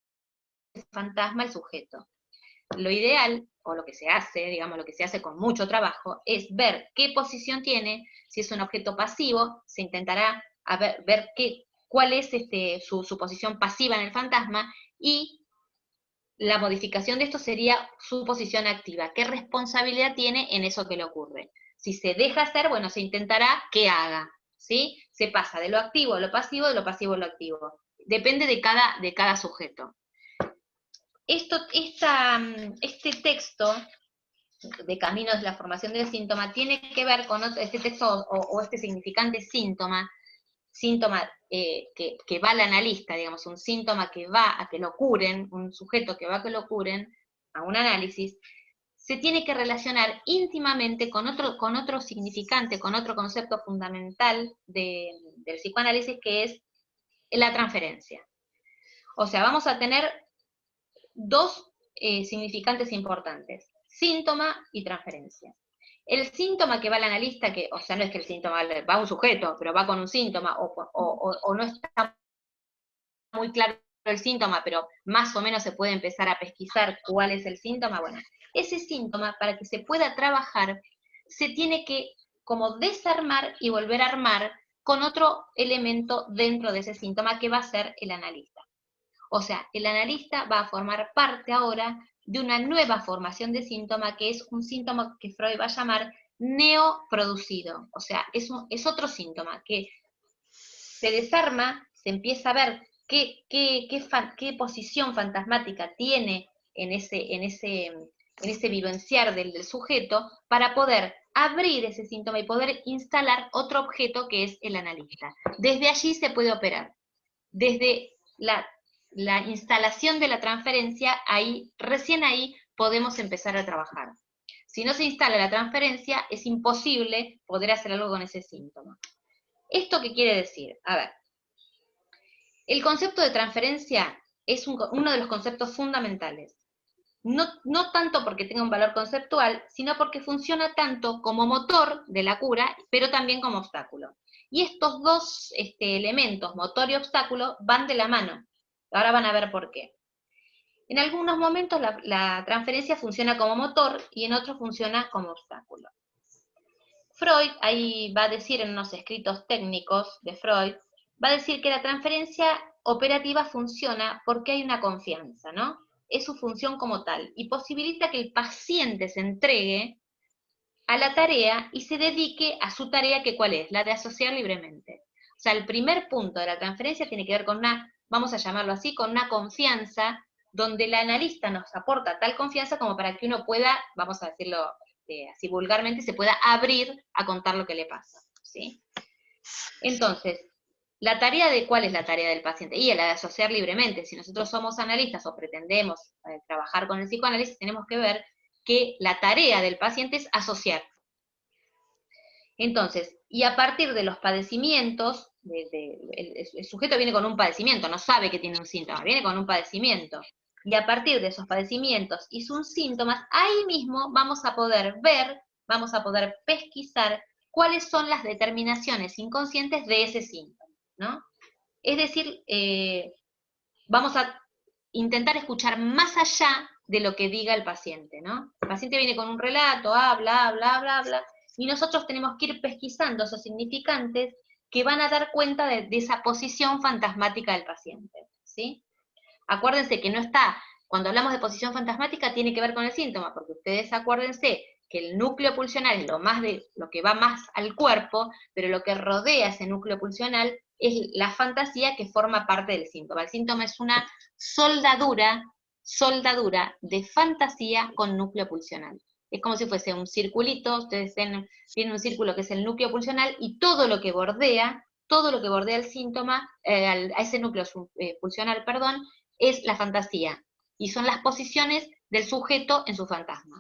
fantasma el sujeto. Lo ideal, o lo que se hace, digamos, lo que se hace con mucho trabajo, es ver qué posición tiene. Si es un objeto pasivo, se intentará ver cuál es su posición pasiva en el fantasma, y la modificación de esto sería su posición activa. ¿Qué responsabilidad tiene en eso que le ocurre? Si se deja hacer, bueno, se intentará que haga, ¿sí? Se pasa de lo activo a lo pasivo, de lo pasivo a lo activo. Depende de cada sujeto. Este texto de Caminos de la Formación del Síntoma tiene que ver con este texto o este significante síntoma que va al analista, digamos, un síntoma que va a que lo curen, un sujeto que va a que lo curen, a un análisis, se tiene que relacionar íntimamente con otro significante, con otro concepto fundamental del psicoanálisis, que es la transferencia. O sea, vamos a tener dos significantes importantes, síntoma y transferencia. El síntoma que va al analista, o sea, no es que el síntoma va a un sujeto, pero va con un síntoma, o no está muy claro el síntoma, pero más o menos se puede empezar a pesquisar cuál es el síntoma. Bueno, ese síntoma, para que se pueda trabajar, se tiene que como desarmar y volver a armar con otro elemento dentro de ese síntoma que va a ser el analista. O sea, el analista va a formar parte ahora de una nueva formación de síntoma, que es un síntoma que Freud va a llamar neoproducido. O sea, es otro síntoma que se desarma, se empieza a ver qué posición fantasmática tiene en ese vivenciar del sujeto, para poder abrir ese síntoma y poder instalar otro objeto que es el analista. Desde allí se puede operar. Desde la instalación de la transferencia, recién ahí podemos empezar a trabajar. Si no se instala la transferencia, es imposible poder hacer algo con ese síntoma. ¿Esto qué quiere decir? A ver, el concepto de transferencia es uno de los conceptos fundamentales. No tanto porque tenga un valor conceptual, sino porque funciona tanto como motor de la cura, pero también como obstáculo. Y estos dos elementos, motor y obstáculo, van de la mano. Ahora van a ver por qué. En algunos momentos la transferencia funciona como motor y en otros funciona como obstáculo. Freud, ahí va a decir en unos escritos técnicos de Freud, va a decir que la transferencia operativa funciona porque hay una confianza, ¿no? Es su función como tal, y posibilita que el paciente se entregue a la tarea y se dedique a su tarea, que ¿cuál es? La de asociar libremente. O sea, el primer punto de la transferencia tiene que ver con vamos a llamarlo así, con una confianza, donde el analista nos aporta tal confianza como para que uno pueda, vamos a decirlo así vulgarmente, se pueda abrir a contar lo que le pasa, ¿sí? Entonces, ¿cuál es la tarea del paciente? Y la de asociar libremente. Si nosotros somos analistas o pretendemos trabajar con el psicoanálisis, tenemos que ver que la tarea del paciente es asociar. Entonces, y a partir de los padecimientos, el sujeto viene con un padecimiento, no sabe que tiene un síntoma, viene con un padecimiento. Y a partir de esos padecimientos y sus síntomas, ahí mismo vamos a poder ver, vamos a poder pesquisar cuáles son las determinaciones inconscientes de ese síntoma, ¿no? Es decir, vamos a intentar escuchar más allá de lo que diga el paciente, ¿no? El paciente viene con un relato, habla, y nosotros tenemos que ir pesquisando esos significantes que van a dar cuenta de esa posición fantasmática del paciente, ¿sí? Acuérdense que no está, cuando hablamos de posición fantasmática tiene que ver con el síntoma, porque ustedes acuérdense que el núcleo pulsional es lo que va más al cuerpo, pero lo que rodea ese núcleo pulsional es la fantasía que forma parte del síntoma. El síntoma es una soldadura de fantasía con núcleo pulsional. Es como si fuese un circulito, ustedes tienen un círculo que es el núcleo pulsional, y todo lo que bordea el síntoma, a ese núcleo pulsional, perdón, es la fantasía, y son las posiciones del sujeto en su fantasma,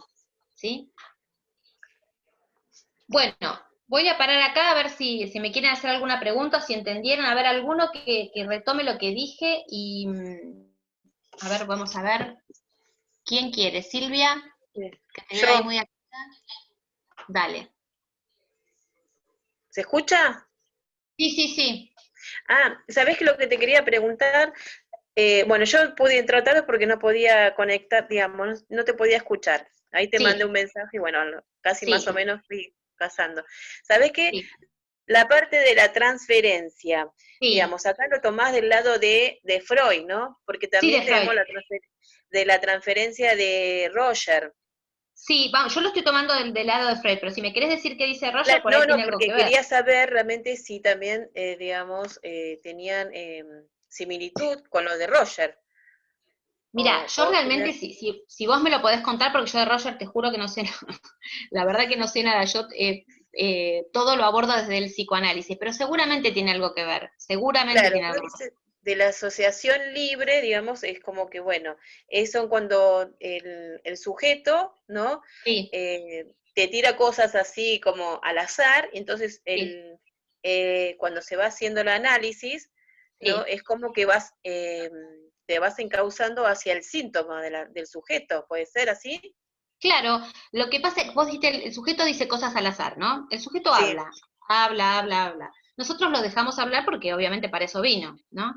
¿sí? Bueno, voy a parar acá a ver si me quieren hacer alguna pregunta, si entendieron, a ver alguno que retome lo que dije, y a ver, vamos a ver, ¿quién quiere? Silvia, que te veo ahí muy activa. Dale. ¿Se escucha? Sí. ¿Sabés que lo que te quería preguntar? Bueno, yo pude entrar tarde porque no podía conectar, digamos, no te podía escuchar. Ahí te mandé un mensaje y bueno, casi más o menos fui pasando. ¿Sabés qué? Sí. La parte de la transferencia, digamos, acá lo tomás del lado de Freud, ¿no? Porque también tenemos la transferencia de Roger. Sí, vamos, yo lo estoy tomando del lado de Freud, pero si me querés decir qué dice Roger, por ahí tiene algo que ver. Quería saber realmente si también, digamos, tenían similitud con lo de Roger. Mira, yo realmente, si vos me lo podés contar, porque yo de Roger te juro que no sé nada, la verdad que no sé nada, yo todo lo abordo desde el psicoanálisis, pero seguramente tiene algo que ver, seguramente tiene algo que ver. De la asociación libre, digamos, es como que, bueno, son cuando el sujeto, ¿no? Sí. Te tira cosas así como al azar, y entonces cuando se va haciendo el análisis, ¿no? Es como que te vas encauzando hacia el síntoma del sujeto, ¿puede ser así? Claro, lo que pasa es que vos dijiste, el sujeto dice cosas al azar, ¿no? El sujeto habla. Nosotros lo dejamos hablar porque obviamente para eso vino, ¿no?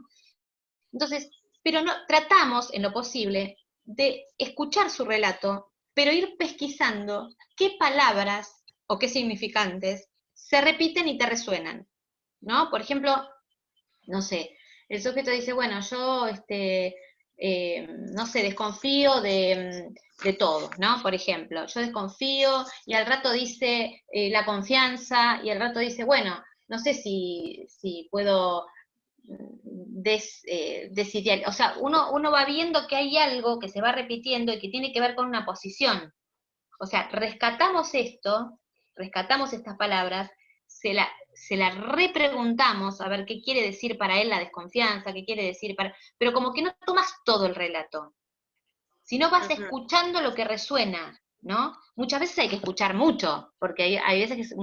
Entonces, pero no, tratamos en lo posible de escuchar su relato, pero ir pesquisando qué palabras o qué significantes se repiten y te resuenan, ¿no? Por ejemplo, no sé, el sujeto dice, bueno, yo, no sé, desconfío de todo, ¿no? Por ejemplo, yo desconfío y al rato dice la confianza y al rato dice, bueno, no sé si puedo desidear, o sea, uno va viendo que hay algo que se va repitiendo y que tiene que ver con una posición. O sea, rescatamos esto, rescatamos estas palabras, se la repreguntamos a ver qué quiere decir para él la desconfianza, qué quiere decir para... Pero como que no tomas todo el relato, sino vas escuchando lo que resuena, ¿no? Muchas veces hay que escuchar mucho, porque hay veces que es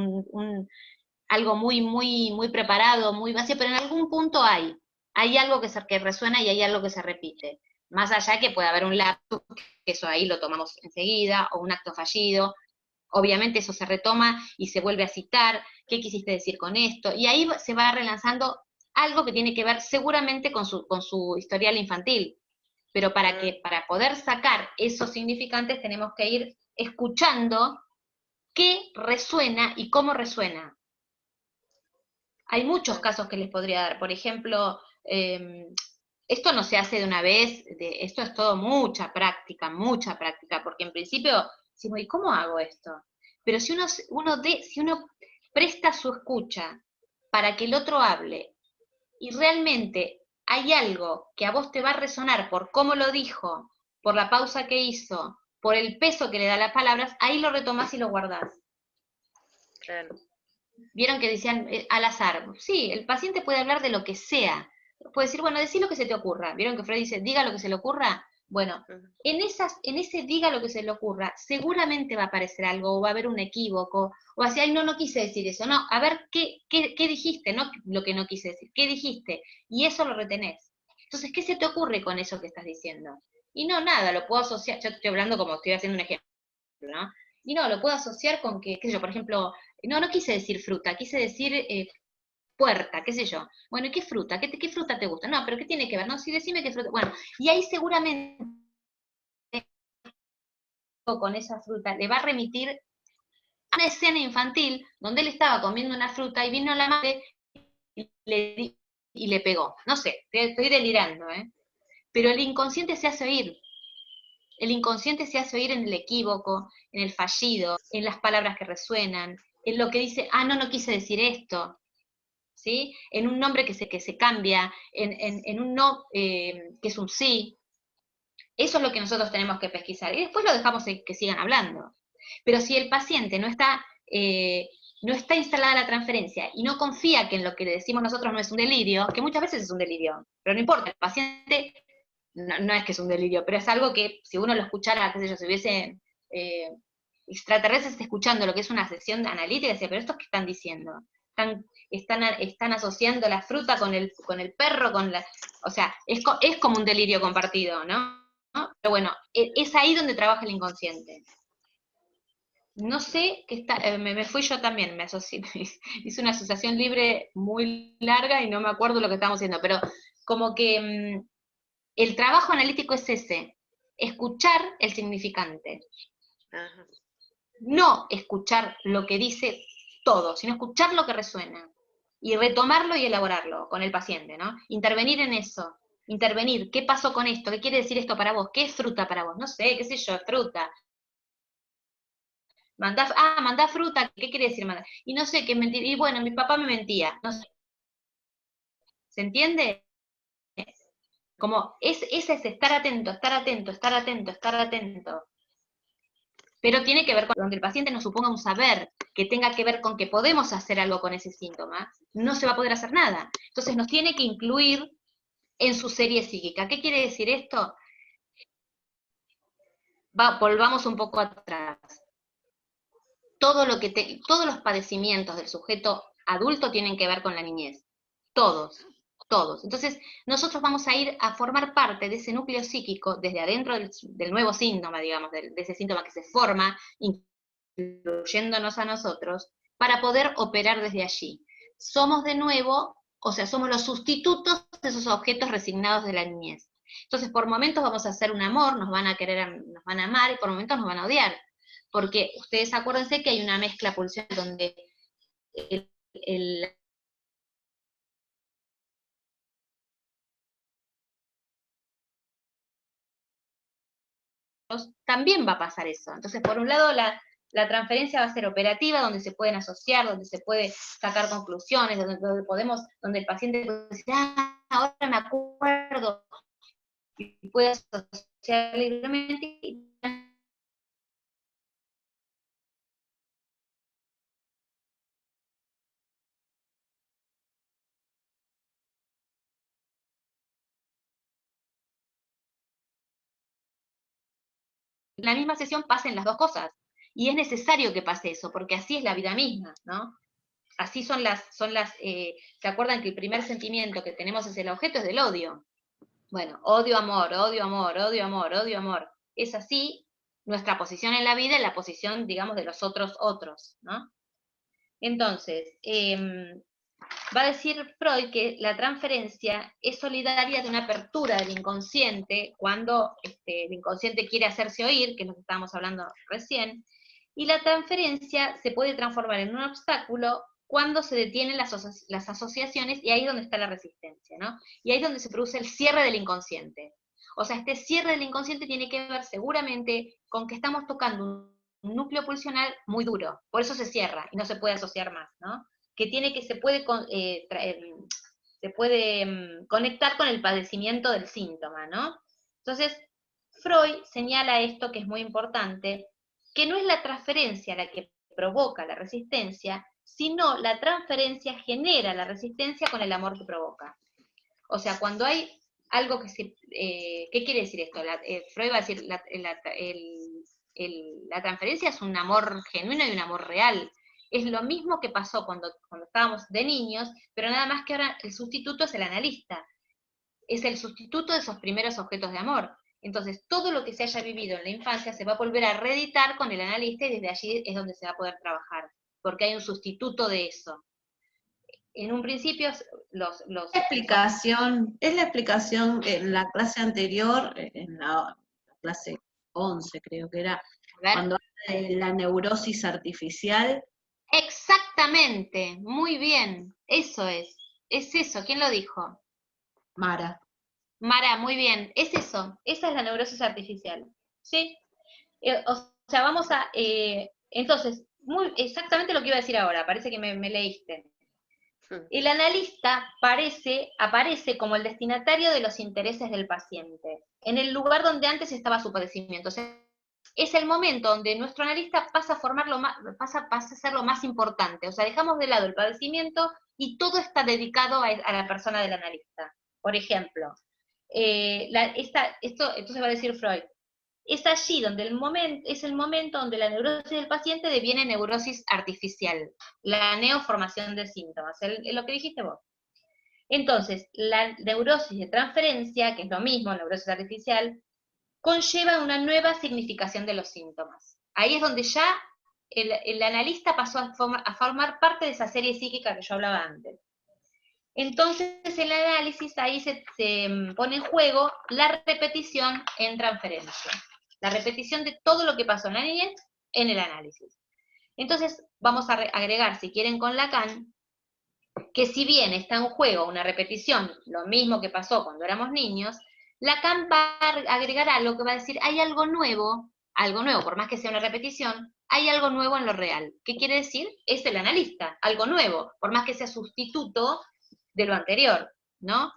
algo muy preparado, muy básico, pero en algún punto hay algo que resuena y hay algo que se repite. Más allá que puede haber un lapsus, que eso ahí lo tomamos enseguida, o un acto fallido, obviamente eso se retoma y se vuelve a citar, ¿qué quisiste decir con esto? Y ahí se va relanzando algo que tiene que ver seguramente con su historial infantil, pero para poder sacar esos significantes tenemos que ir escuchando qué resuena y cómo resuena. Hay muchos casos que les podría dar, por ejemplo, esto no se hace de una vez, esto es todo mucha práctica, porque en principio decimos, ¿y cómo hago esto? Pero si uno presta su escucha para que el otro hable, y realmente hay algo que a vos te va a resonar por cómo lo dijo, por la pausa que hizo, por el peso que le da las palabras, ahí lo retomás y lo guardás. Claro. Vieron que decían al azar. Sí, el paciente puede hablar de lo que sea. Puede decir, bueno, decí lo que se te ocurra. ¿Vieron que Freud dice, diga lo que se le ocurra? Bueno, en ese diga lo que se le ocurra, seguramente va a aparecer algo, o va a haber un equívoco, o así, ay, no quise decir eso. No, a ver, ¿qué dijiste? No lo que no quise decir, ¿qué dijiste? Y eso lo retenés. Entonces, ¿qué se te ocurre con eso que estás diciendo? Y no, nada, lo puedo asociar, yo estoy hablando como estoy haciendo un ejemplo, ¿no? Y no, lo puedo asociar con que, qué sé yo, por ejemplo, no quise decir fruta, quise decir puerta, qué sé yo. Bueno, ¿y qué fruta? ¿Qué fruta te gusta? No, pero ¿qué tiene que ver? No, sí, decime qué fruta. Bueno, y ahí seguramente con esa fruta le va a remitir a una escena infantil donde él estaba comiendo una fruta y vino la madre y le pegó. No sé, estoy delirando, ¿eh? Pero el inconsciente se hace oír. El inconsciente se hace oír en el equívoco, en el fallido, en las palabras que resuenan, en lo que dice, no quise decir esto, ¿sí? En un nombre que se cambia, en un no que es un sí. Eso es lo que nosotros tenemos que pesquisar. Y después lo dejamos que sigan hablando. Pero si el paciente no está instalada la transferencia y no confía que en lo que le decimos nosotros no es un delirio, que muchas veces es un delirio, pero no importa, el paciente no es que es un delirio, pero es algo que si uno lo escuchara, qué sé yo, si hubiese extraterrestres escuchando lo que es una sesión analítica, decía, pero ¿estos qué están diciendo? Están asociando la fruta con el perro, o sea, es como un delirio compartido, ¿no? Pero bueno, es ahí donde trabaja el inconsciente. No sé, me fui yo también, me asocié, hice una asociación libre muy larga y no me acuerdo lo que estábamos haciendo, pero como que el trabajo analítico es ese, escuchar el significante. Ajá. No escuchar lo que dice todo, sino escuchar lo que resuena. Y retomarlo y elaborarlo con el paciente, ¿no? Intervenir en eso. Intervenir, ¿qué pasó con esto? ¿Qué quiere decir esto para vos? ¿Qué es fruta para vos? No sé, qué sé yo, fruta. Mandá fruta, ¿qué quiere decir mandar? Y no sé, qué mentir. Y bueno, mi papá me mentía, no sé. ¿Se entiende? Como ese es estar atento, estar atento, estar atento, estar atento. Pero tiene que ver con donde el paciente nos suponga un saber que tenga que ver con que podemos hacer algo con ese síntoma, no se va a poder hacer nada. Entonces nos tiene que incluir en su serie psíquica. ¿Qué quiere decir esto? Volvamos un poco atrás. Todos los padecimientos del sujeto adulto tienen que ver con la niñez. Todos. Entonces, nosotros vamos a ir a formar parte de ese núcleo psíquico desde adentro del nuevo síntoma, digamos, de ese síntoma que se forma, incluyéndonos a nosotros, para poder operar desde allí. Somos de nuevo, o sea, somos los sustitutos de esos objetos resignados de la niñez. Entonces, por momentos vamos a hacer un amor, nos van a querer, nos van a amar, y por momentos nos van a odiar. Porque ustedes acuérdense que hay una mezcla pulsional donde también va a pasar eso. Entonces, por un lado, la transferencia va a ser operativa, donde se pueden asociar, donde se puede sacar conclusiones, donde el paciente puede decir, ahora me acuerdo, y puede asociar libremente. En la misma sesión pasen las dos cosas. Y es necesario que pase eso, porque así es la vida misma, ¿no? Así ¿se acuerdan que el primer sentimiento que tenemos hacia el objeto es del odio? Bueno, odio, amor, odio, amor, odio, amor, odio, amor. Es así nuestra posición en la vida, en la posición, digamos, de los otros, ¿no? Entonces, va a decir Freud que la transferencia es solidaria de una apertura del inconsciente, cuando el inconsciente quiere hacerse oír, que es lo que estábamos hablando recién, y la transferencia se puede transformar en un obstáculo cuando se detienen las asociaciones, y ahí es donde está la resistencia, ¿no? Y ahí es donde se produce el cierre del inconsciente. O sea, este cierre del inconsciente tiene que ver seguramente con que estamos tocando un núcleo pulsional muy duro, por eso se cierra y no se puede asociar más, ¿no? Se puede conectar con el padecimiento del síntoma, ¿no? Entonces, Freud señala esto que es muy importante, que no es la transferencia la que provoca la resistencia, sino la transferencia genera la resistencia con el amor que provoca. O sea, cuando hay algo que se... ¿qué quiere decir esto? Freud va a decir, la transferencia es un amor genuino y un amor real. Es lo mismo que pasó cuando estábamos de niños, pero nada más que ahora el sustituto es el analista. Es el sustituto de esos primeros objetos de amor. Entonces, todo lo que se haya vivido en la infancia se va a volver a reeditar con el analista, y desde allí es donde se va a poder trabajar, porque hay un sustituto de eso. En un principio, Es la explicación en la clase anterior, en la clase 11 creo que era, cuando habla de la neurosis artificial. Exactamente, muy bien, eso es eso, ¿quién lo dijo? Mara. Mara, muy bien, es eso, esa es la neurosis artificial, ¿sí? O sea, vamos a, entonces, exactamente lo que iba a decir ahora, parece que me leíste. El analista aparece como el destinatario de los intereses del paciente, en el lugar donde antes estaba su padecimiento. O sea, es el momento donde nuestro analista pasa a ser lo más importante. O sea, dejamos de lado el padecimiento y todo está dedicado a la persona del analista. Por ejemplo, entonces va a decir Freud, es allí donde es el momento donde la neurosis del paciente deviene neurosis artificial, la neoformación de síntomas, lo que dijiste vos. Entonces, la neurosis de transferencia, que es lo mismo, neurosis artificial, conlleva una nueva significación de los síntomas. Ahí es donde ya el analista pasó a formar parte de esa serie psíquica que yo hablaba antes. Entonces, el análisis ahí se pone en juego la repetición en transferencia. La repetición de todo lo que pasó en la niñez en el análisis. Entonces, vamos a agregar, si quieren, con Lacan, que si bien está en juego una repetición, lo mismo que pasó cuando éramos niños, Lacan va a agregar algo que va a decir, hay algo nuevo, por más que sea una repetición, hay algo nuevo en lo real. ¿Qué quiere decir? Es el analista, algo nuevo, por más que sea sustituto de lo anterior, ¿no?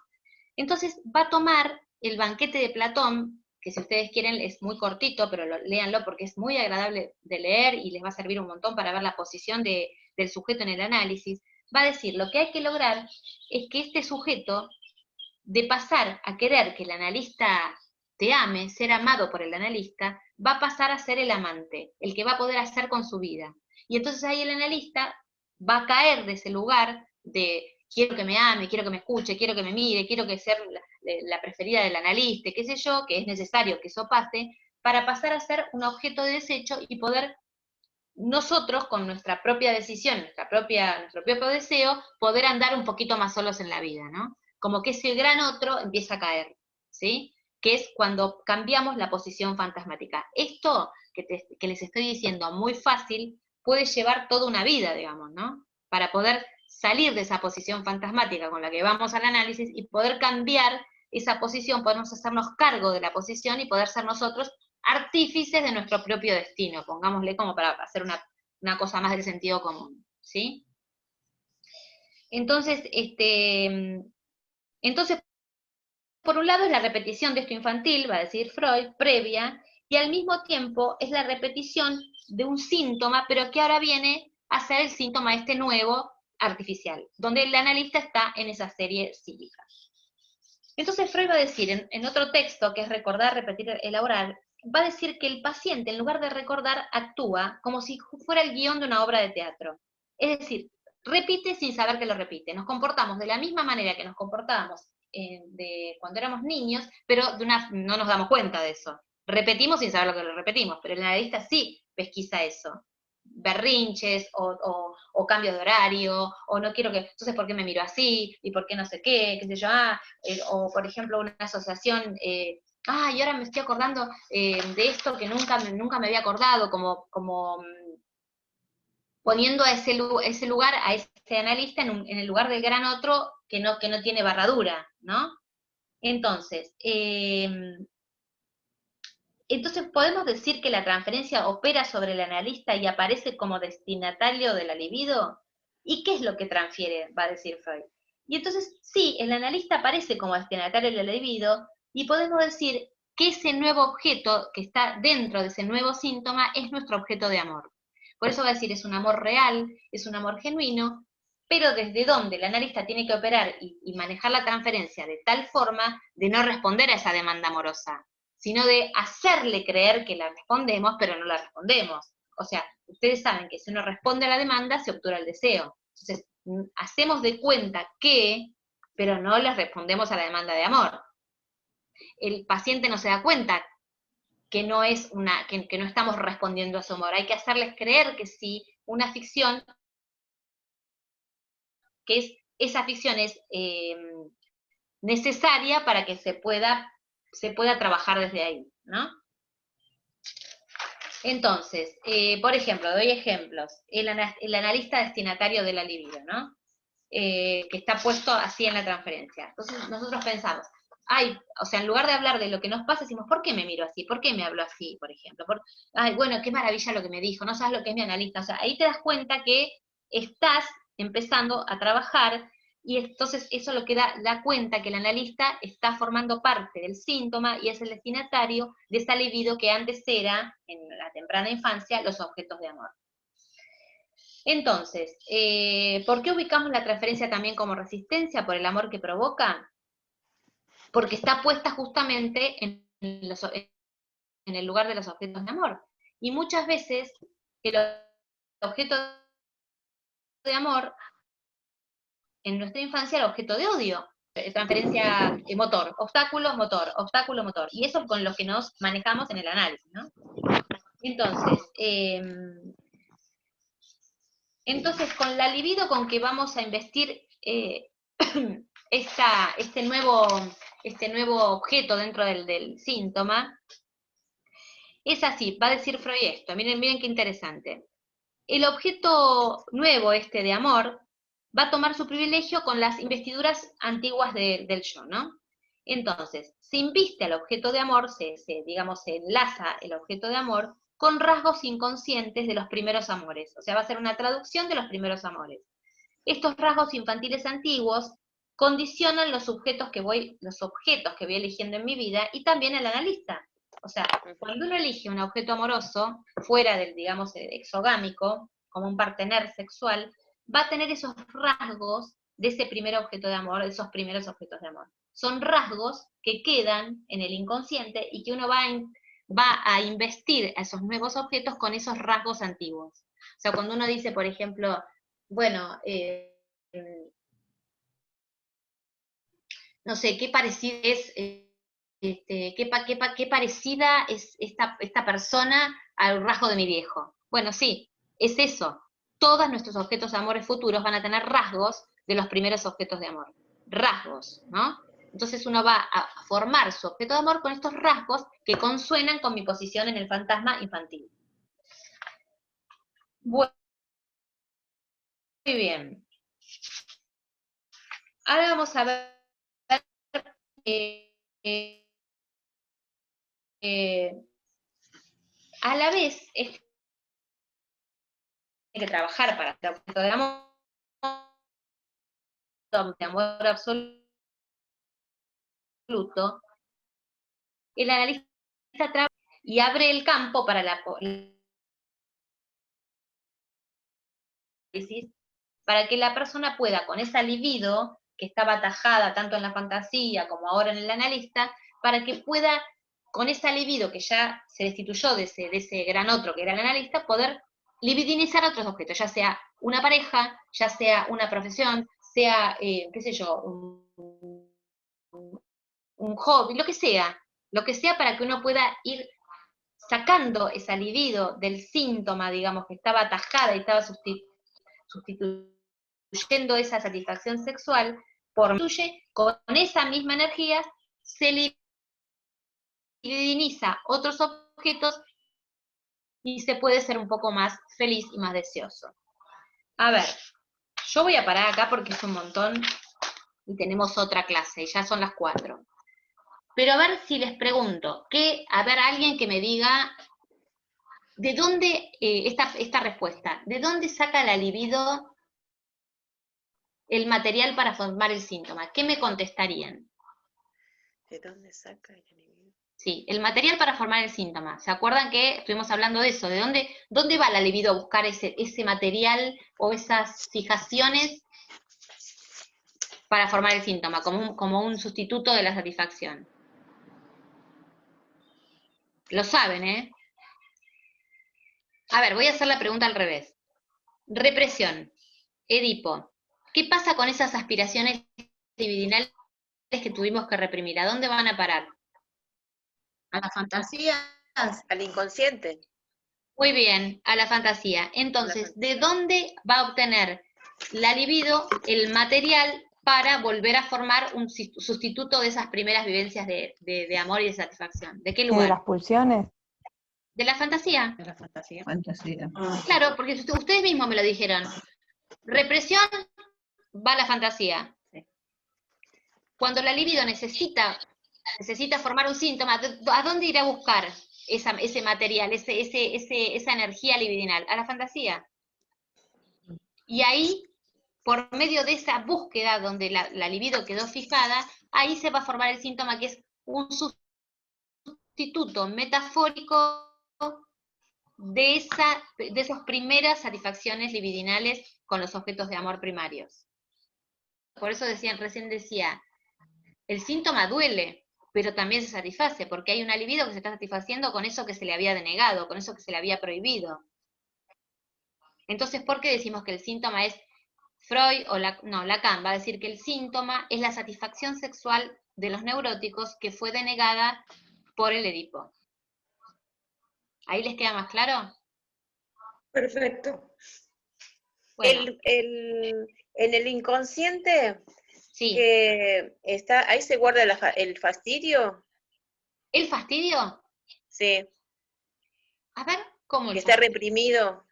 Entonces va a tomar el banquete de Platón, que si ustedes quieren es muy cortito, pero léanlo porque es muy agradable de leer y les va a servir un montón para ver la posición del sujeto en el análisis. Va a decir, lo que hay que lograr es que este sujeto, de pasar a querer que el analista te ame, ser amado por el analista, va a pasar a ser el amante, el que va a poder hacer con su vida. Y entonces ahí el analista va a caer de ese lugar de quiero que me ame, quiero que me escuche, quiero que me mire, quiero que sea la preferida del analista, qué sé yo, que es necesario que eso pase, para pasar a ser un objeto de desecho y poder nosotros, con nuestra propia decisión, nuestro propio deseo, poder andar un poquito más solos en la vida, ¿no? Como que ese gran otro empieza a caer, ¿sí? Que es cuando cambiamos la posición fantasmática. Esto que les estoy diciendo muy fácil, puede llevar toda una vida, digamos, ¿no? para poder salir de esa posición fantasmática con la que vamos al análisis y poder cambiar esa posición, podernos hacernos cargo de la posición y poder ser nosotros artífices de nuestro propio destino, pongámosle como para hacer una cosa más del sentido común, ¿sí? Entonces, por un lado es la repetición de esto infantil, va a decir Freud, previa, y al mismo tiempo es la repetición de un síntoma, pero que ahora viene a ser el síntoma este nuevo, artificial, donde el analista está en esa serie psíquica. Entonces Freud va a decir, en otro texto, que es recordar, repetir, elaborar, va a decir que el paciente, en lugar de recordar, actúa como si fuera el guión de una obra de teatro. Es decir, repite sin saber que lo repite. Nos comportamos de la misma manera que nos comportábamos cuando éramos niños, pero no nos damos cuenta de eso. Repetimos sin saber lo que lo repetimos, pero el analista sí pesquisa eso. Berrinches, o cambio de horario, o no quiero que, entonces ¿por qué me miro así? ¿Y por qué no sé qué? ¿Qué sé yo? O por ejemplo una asociación, y ahora me estoy acordando de esto que nunca me había acordado, como poniendo a ese lugar, a ese analista en el lugar del gran otro que no tiene barradura, ¿no? Entonces, ¿podemos decir que la transferencia opera sobre el analista y aparece como destinatario de la libido? ¿Y qué es lo que transfiere? Va a decir Freud. Y entonces, sí, el analista aparece como destinatario de la libido, y podemos decir que ese nuevo objeto que está dentro de ese nuevo síntoma es nuestro objeto de amor. Por eso va a decir, es un amor real, es un amor genuino, pero desde donde el analista tiene que operar y manejar la transferencia de tal forma de no responder a esa demanda amorosa, sino de hacerle creer que la respondemos, pero no la respondemos. O sea, ustedes saben que si uno responde a la demanda, se obtura el deseo. Entonces, hacemos de cuenta que, pero no les respondemos a la demanda de amor. El paciente no se da cuenta que no estamos respondiendo a su amor. Hay que hacerles creer que sí, una ficción, esa ficción es necesaria para que se pueda trabajar desde ahí, ¿no? Entonces, por ejemplo, doy ejemplos. El analista destinatario de la libido, ¿no? Que está puesto así en la transferencia. Entonces, nosotros pensamos, en lugar de hablar de lo que nos pasa, decimos, ¿por qué me miro así? ¿Por qué me hablo así, por ejemplo? Bueno, qué maravilla lo que me dijo, no sabes lo que es mi analista. O sea, ahí te das cuenta que estás empezando a trabajar, y entonces eso lo que da cuenta que el analista está formando parte del síntoma y es el destinatario de esa libido que antes era, en la temprana infancia, los objetos de amor. Entonces, ¿por qué ubicamos la transferencia también como resistencia? ¿Por el amor que provoca? Porque está puesta justamente en el lugar de los objetos de amor. Y muchas veces el objeto de amor en nuestra infancia era objeto de odio. Transferencia motor, obstáculo, motor. Y eso es con lo que nos manejamos en el análisis, ¿no? Entonces, con la libido con que vamos a investir este nuevo objeto dentro del síntoma, es así, va a decir Freud esto, miren qué interesante. El objeto nuevo de amor va a tomar su privilegio con las investiduras antiguas del yo, ¿no? Entonces, se inviste al objeto de amor, se enlaza el objeto de amor con rasgos inconscientes de los primeros amores. O sea, va a ser una traducción de los primeros amores. Estos rasgos infantiles antiguos condicionan los objetos que voy eligiendo en mi vida y también al analista. O sea, cuando uno elige un objeto amoroso, fuera del, exogámico, como un partener sexual, va a tener esos rasgos de ese primer objeto de amor, de esos primeros objetos de amor. Son rasgos que quedan en el inconsciente y que uno va a investir a esos nuevos objetos con esos rasgos antiguos. O sea, cuando uno dice, por ejemplo, bueno, no sé, qué parecida es, qué parecida es esta persona al rasgo de mi viejo. Bueno, sí, es eso. Todos nuestros objetos de amores futuros van a tener rasgos de los primeros objetos de amor. Rasgos, ¿no? Entonces uno va a formar su objeto de amor con estos rasgos que consuenan con mi posición en el fantasma infantil. Bueno, bien. Ahora vamos a ver a la vez tiene que trabajar para el objeto de amor absoluto. El analista trabaja y abre el campo para la para que la persona pueda, con esa libido que estaba atajada tanto en la fantasía como ahora en el analista, para que pueda, con esa libido que ya se destituyó de ese gran otro que era el analista, poder libidinizar otros objetos, ya sea una pareja, ya sea una profesión, sea, qué sé yo, un hobby, lo que sea para que uno pueda ir sacando esa libido del síntoma, digamos, que estaba atajada y estaba sustituyendo esa satisfacción sexual, con esa misma energía se libidiniza otros objetos y se puede ser un poco más feliz y más deseoso. A ver, yo voy a parar acá porque es un montón y tenemos otra clase, y ya son las 4. Pero a ver si les pregunto, a ver, alguien que me diga, ¿de dónde, esta respuesta, ¿de dónde saca la libido el material para formar el síntoma? ¿Qué me contestarían? ¿De dónde saca la libido? Sí, el material para formar el síntoma. ¿Se acuerdan que estuvimos hablando de eso? ¿De dónde va la libido a buscar ese material o esas fijaciones para formar el síntoma, como un sustituto de la satisfacción? Lo saben, ¿eh? A ver, voy a hacer la pregunta al revés. Represión. Edipo. ¿Qué pasa con esas aspiraciones libidinales que tuvimos que reprimir? ¿A dónde van a parar? A las fantasías. Al inconsciente. Muy bien, a la fantasía. Entonces, ¿de dónde va a obtener la libido el material para volver a formar un sustituto de esas primeras vivencias de amor y de satisfacción? ¿De qué lugar? ¿De las pulsiones? ¿De la fantasía? De la fantasía. Fantasía. Claro, porque ustedes mismos me lo dijeron. Represión va a la fantasía. Sí. Cuando la libido necesita formar un síntoma, ¿a dónde irá a buscar ese material, esa energía libidinal? A la fantasía. Y ahí, por medio de esa búsqueda donde la libido quedó fijada, ahí se va a formar el síntoma, que es un sustituto metafórico de esas primeras satisfacciones libidinales con los objetos de amor primarios. Por eso recién decía, el síntoma duele, pero también se satisface, porque hay una libido que se está satisfaciendo con eso que se le había denegado, con eso que se le había prohibido. Entonces, ¿por qué decimos que el síntoma es Freud o Lacan va a decir que el síntoma es la satisfacción sexual de los neuróticos que fue denegada por el Edipo? ¿Ahí les queda más claro? Perfecto. Bueno, En el inconsciente, sí. que está, ahí se guarda el fastidio. ¿El fastidio? Sí. A ver, ¿cómo? Que está reprimido.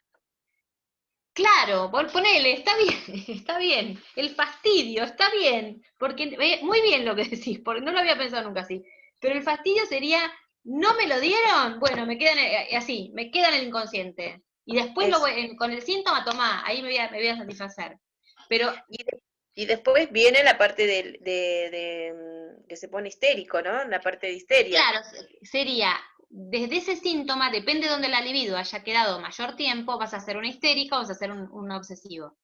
Claro, ponele, está bien, está bien. El fastidio, está bien. Porque, muy bien lo que decís, porque no lo había pensado nunca así. Pero el fastidio sería, ¿no me lo dieron? Bueno, me quedan así, me queda en el inconsciente. Y después con el síntoma, tomá, ahí me voy a satisfacer. Pero, y después viene la parte que se pone histérico, ¿no? La parte de histeria. Claro, sería, desde ese síntoma, depende de donde la libido haya quedado mayor tiempo, vas a ser una histérica o vas a ser un obsesivo.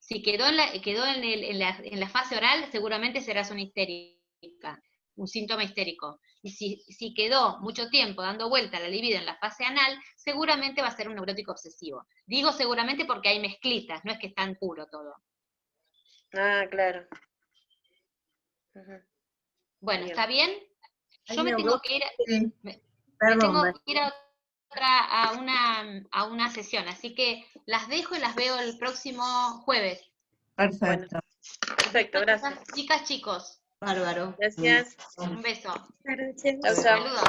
Si quedó en la fase oral, seguramente serás una histérica, un síntoma histérico. Y si quedó mucho tiempo dando vuelta la libido en la fase anal, seguramente va a ser un neurótico obsesivo. Digo seguramente porque hay mezclitas, no es que es tan puro todo. Ah, claro. Uh-huh. Bueno, Bien. ¿está bien? Yo me Ay, tengo que ir, sí. me Perdón, tengo María. que ir a una sesión, así que las dejo y las veo el próximo jueves. Perfecto. Bueno, perfecto, gracias. Chicas, chicos, Bárbaro. Gracias. un beso. Gracias. Chau, chau. Saludos.